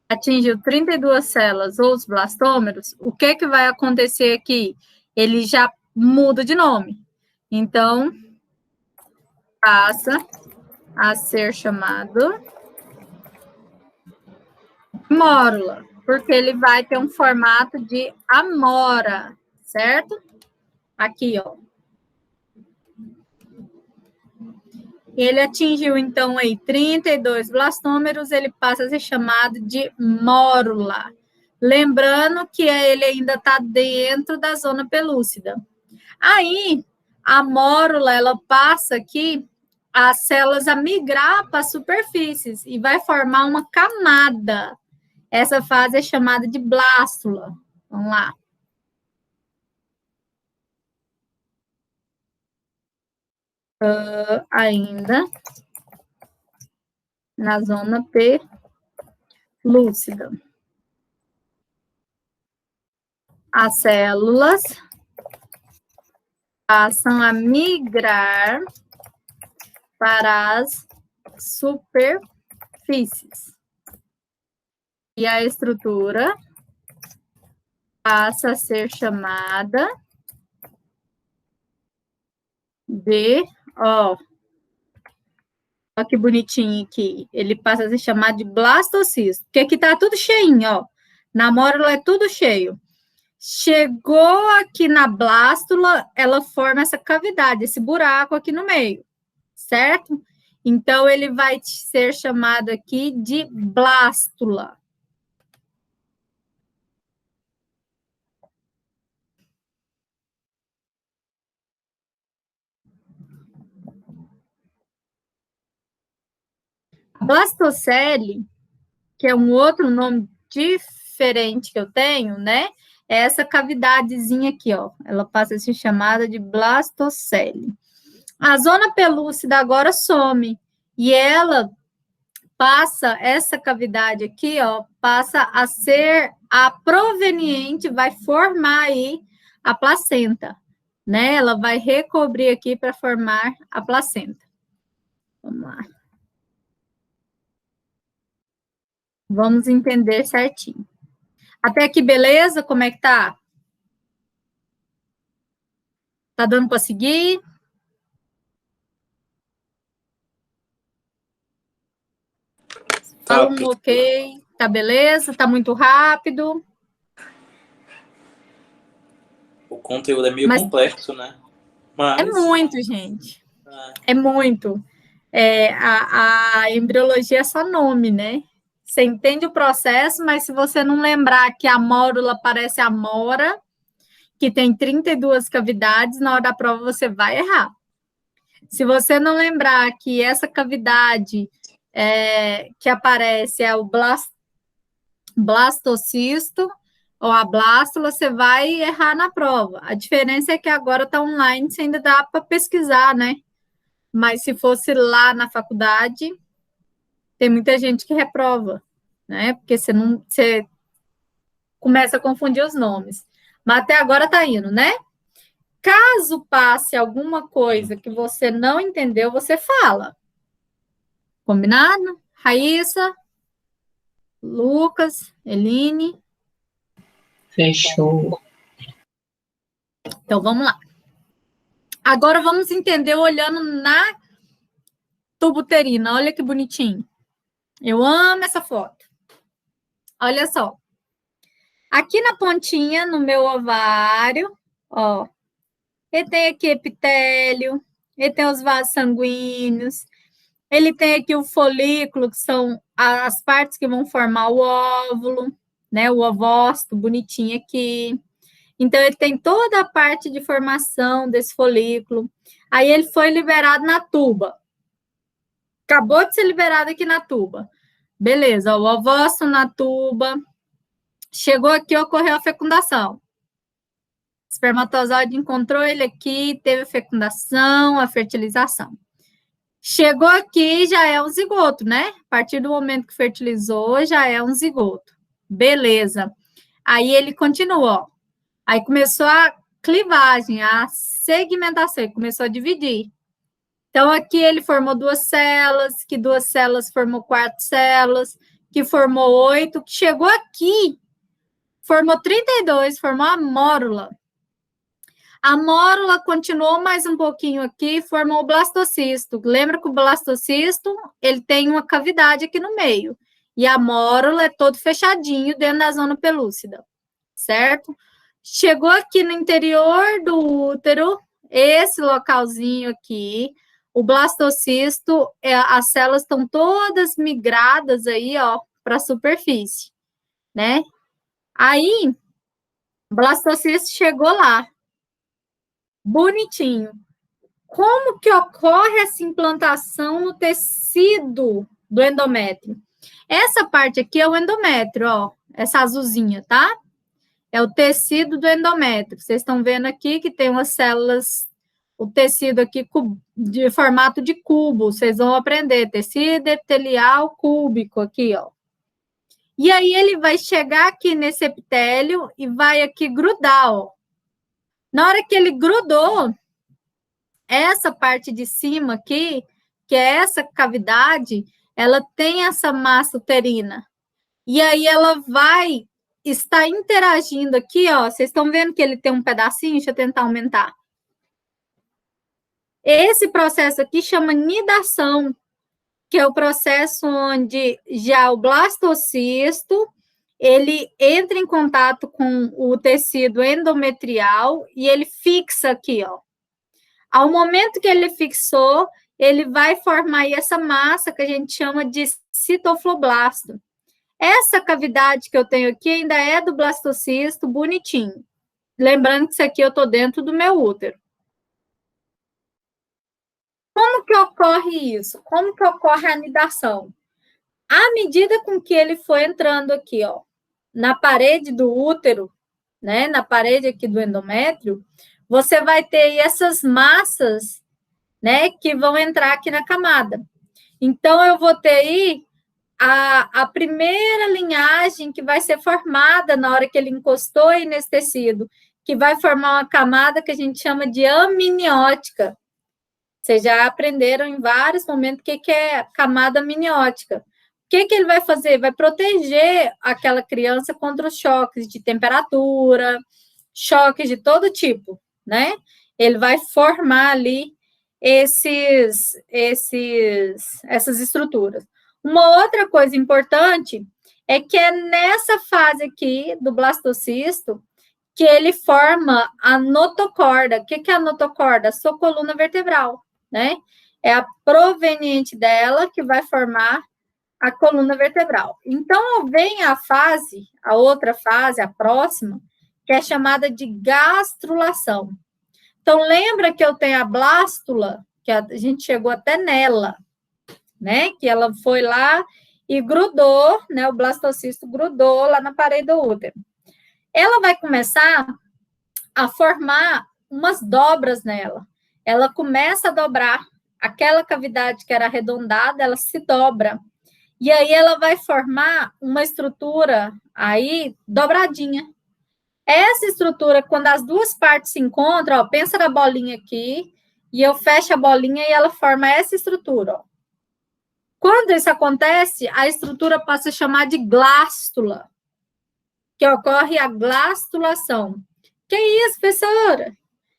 Atingiu 32 células ou os blastômeros, o que que vai acontecer aqui? Ele já muda de nome. Então, passa a ser chamado mórula, porque ele vai ter um formato de amora, certo? Aqui, ó. Ele atingiu, então, aí 32 blastômeros, ele passa a ser chamado de mórula. Lembrando que ele ainda está dentro da zona pelúcida. Aí, a mórula, ela passa aqui as células a migrar para as superfícies e vai formar uma camada. Essa fase é chamada de blástula. Vamos lá. Ainda na zona pelúcida. As células passam a migrar para as superfícies. E a estrutura passa a ser chamada de, ó que bonitinho aqui, ele passa a ser chamado de blastocisto, porque aqui tá tudo cheinho, ó, na mórula é tudo cheio. Chegou aqui na blástula, ela forma essa cavidade, esse buraco aqui no meio, certo? Então, ele vai ser chamado aqui de blástula. A blastocele, que é um outro nome diferente que eu tenho, né? É essa cavidadezinha aqui, ó. Ela passa a ser chamada de blastocele. A zona pelúcida agora some. E ela passa, essa cavidade aqui, ó, passa a ser a proveniente, vai formar aí a placenta, né? Ela vai recobrir aqui para formar a placenta. Vamos lá. Vamos entender certinho. Até aqui, beleza? Como é que tá? Tá dando para seguir? Fala um ok. Tá beleza? Tá muito rápido? O conteúdo é meio complexo, né? Mas... É muito, gente. É muito. A embriologia é só nome, né? Você entende o processo, mas se você não lembrar que a mórula parece amora, que tem 32 cavidades, na hora da prova você vai errar. Se você não lembrar que essa cavidade que aparece é o blastocisto ou a blástula, você vai errar na prova. A diferença é que agora está online, você ainda dá para pesquisar, né? Mas se fosse lá na faculdade, tem muita gente que reprova, né? Porque você começa a confundir os nomes. Mas até agora tá indo, né? Caso passe alguma coisa que você não entendeu, você fala. Combinado? Raíssa, Lucas, Eline. Fechou. Então, vamos lá. Agora, vamos entender olhando na tubuterina. Olha que bonitinho. Eu amo essa foto. Olha só. Aqui na pontinha, no meu ovário, ó, ele tem aqui epitélio, ele tem os vasos sanguíneos, ele tem aqui o folículo, que são as partes que vão formar o óvulo, né? O ovócito, bonitinho aqui. Então, ele tem toda a parte de formação desse folículo. Aí, ele foi liberado na tuba. Acabou de ser liberado aqui na tuba. Beleza, o ovócito na tuba. Chegou aqui, ocorreu a fecundação. O espermatozoide encontrou ele aqui, teve a fecundação, a fertilização. Chegou aqui, já é um zigoto, né? A partir do momento que fertilizou, já é um zigoto. Beleza. Aí ele continua, ó. Aí começou a clivagem, a segmentação, ele começou a dividir. Então, aqui ele formou 2 células, que 2 células formou 4 células, que formou 8, que chegou aqui, formou 32, formou a mórula. A mórula continuou mais um pouquinho aqui, formou o blastocisto. Lembra que o blastocisto, ele tem uma cavidade aqui no meio. E a mórula é todo fechadinho dentro da zona pelúcida, certo? Chegou aqui no interior do útero, esse localzinho aqui, o blastocisto, as células estão todas migradas aí, ó, para a superfície, né? Aí, o blastocisto chegou lá, bonitinho. Como que ocorre essa implantação no tecido do endométrio? Essa parte aqui é o endométrio, ó, essa azulzinha, tá? É o tecido do endométrio. Vocês estão vendo aqui que tem umas células, o tecido aqui de formato de cubo. Vocês vão aprender, tecido epitelial cúbico aqui, ó. E aí ele vai chegar aqui nesse epitélio e vai aqui grudar, ó. Na hora que ele grudou, essa parte de cima aqui, que é essa cavidade, ela tem essa massa uterina. E aí ela vai estar interagindo aqui, ó. Vocês estão vendo que ele tem um pedacinho? Deixa eu tentar aumentar. Esse processo aqui chama nidação, que é o processo onde já o blastocisto, ele entra em contato com o tecido endometrial e ele fixa aqui, ó. Ao momento que ele fixou, ele vai formar aí essa massa que a gente chama de citofloblasto. Essa cavidade que eu tenho aqui ainda é do blastocisto, bonitinho. Lembrando que isso aqui eu estou dentro do meu útero. Como que ocorre isso? Como que ocorre a anidação? À medida com que ele foi entrando aqui, ó, na parede do útero, né, na parede aqui do endométrio, você vai ter aí essas massas, né, que vão entrar aqui na camada. Então, eu vou ter aí a primeira linhagem que vai ser formada na hora que ele encostou aí nesse tecido, que vai formar uma camada que a gente chama de amniótica. Vocês já aprenderam em vários momentos o que é camada amniótica. O que ele vai fazer? Vai proteger aquela criança contra os choques de temperatura, choques de todo tipo, né? Ele vai formar ali essas estruturas. Uma outra coisa importante é que é nessa fase aqui do blastocisto que ele forma a notocorda. O que é a notocorda? A sua coluna vertebral, né? É a proveniente dela que vai formar a coluna vertebral. Então, vem a outra fase, a próxima, que é chamada de gastrulação. Então, lembra que eu tenho a blástula, que a gente chegou até nela, né? Que ela foi lá e grudou, né? O blastocisto grudou lá na parede do útero. Ela vai começar a formar umas dobras nela. Ela começa a dobrar. Aquela cavidade que era arredondada, ela se dobra. E aí ela vai formar uma estrutura aí dobradinha. Essa estrutura, quando as duas partes se encontram, ó, pensa na bolinha aqui, e eu fecho a bolinha e ela forma essa estrutura, ó. Quando isso acontece, a estrutura passa a chamar de glástula, que ocorre a glastulação. Que isso, professora?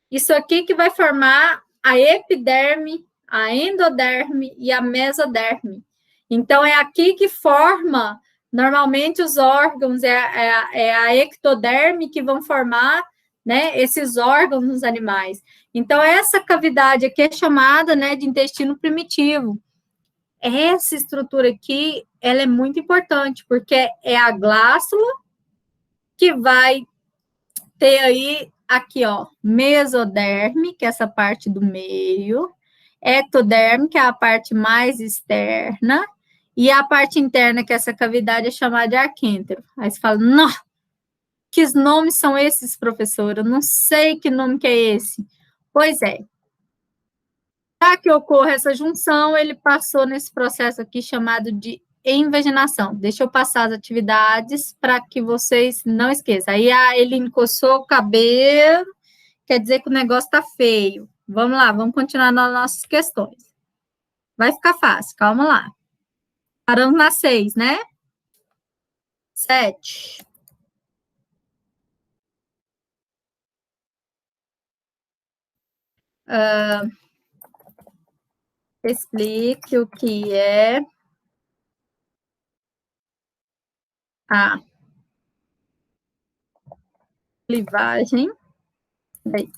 Isso aqui que vai formar a epiderme, a endoderme e a mesoderme. Então, é aqui que forma, normalmente, os órgãos, é a ectoderme que vão formar, né, esses órgãos nos animais. Então, essa cavidade aqui é chamada, né, de intestino primitivo. Essa estrutura aqui, ela é muito importante, porque é a glástula que vai ter aí, aqui, ó, mesoderme, que é essa parte do meio, ectoderme, que é a parte mais externa, e a parte interna, que é essa cavidade, é chamada de arquêntero. Aí você fala, não, Que nomes são esses, professor? Eu não sei que nome que é esse. Pois é. Para que ocorra essa junção, ele passou nesse processo aqui chamado de invaginação. Deixa eu passar as atividades para que vocês não esqueçam. Aí ele encoçou o cabelo, quer dizer que o negócio está feio. Vamos lá, vamos continuar nas nossas questões. Vai ficar fácil, calma lá. Paramos na 6, né? 7. Explique o que é a clivagem. Aí.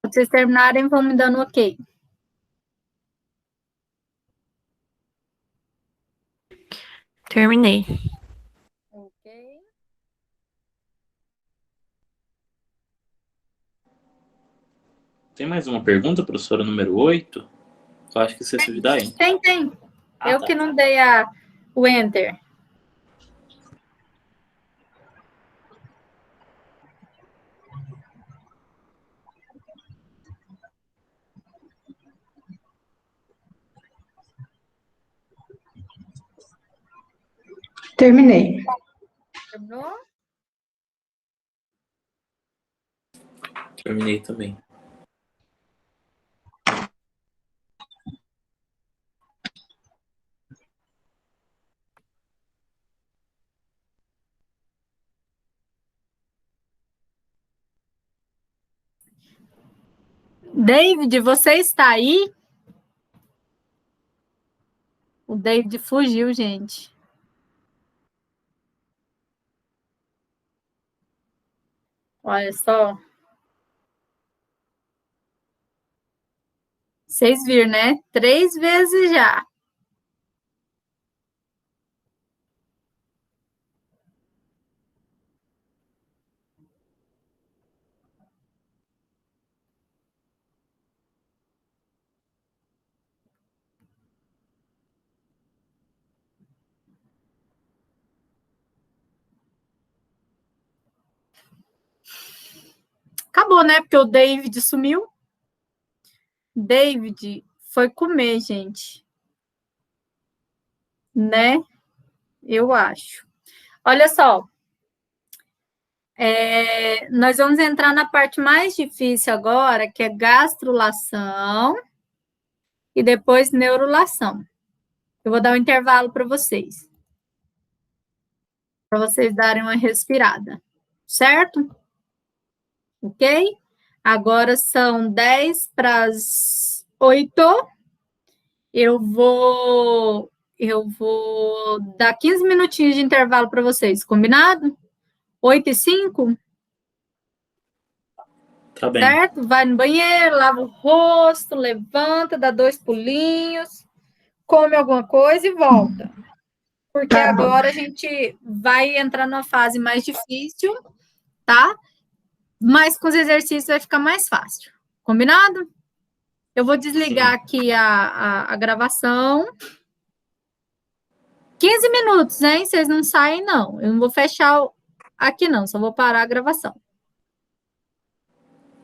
Quando vocês terminarem, vão me dando ok. Terminei. Ok. Tem mais uma pergunta, professora, número 8? Eu acho que você se dá aí. Tem. Eu Tá. que não dei o enter. Terminei. Terminou? Terminei também. David, você está aí? O David fugiu, gente. Olha só. Vocês viram, né? 3 vezes já. Acabou, né? Porque o David sumiu. David foi comer, gente. Né? Eu acho. Olha só. Nós vamos entrar na parte mais difícil agora, que é gastrulação. e depois neurulação. Eu vou dar um intervalo para vocês darem uma respirada, certo? Ok? Agora são 10 para as 8. Eu vou dar 15 minutinhos de intervalo para vocês, combinado? 8h05? Tá bem. Certo? Vai no banheiro, lava o rosto, levanta, dá 2 pulinhos, come alguma coisa e volta. Porque agora a gente vai entrar numa fase mais difícil, tá? Mas com os exercícios vai ficar mais fácil. Combinado? Eu vou desligar aqui a gravação. 15 minutos, hein? Vocês não saem, não. Eu não vou fechar aqui, não. Só vou parar a gravação.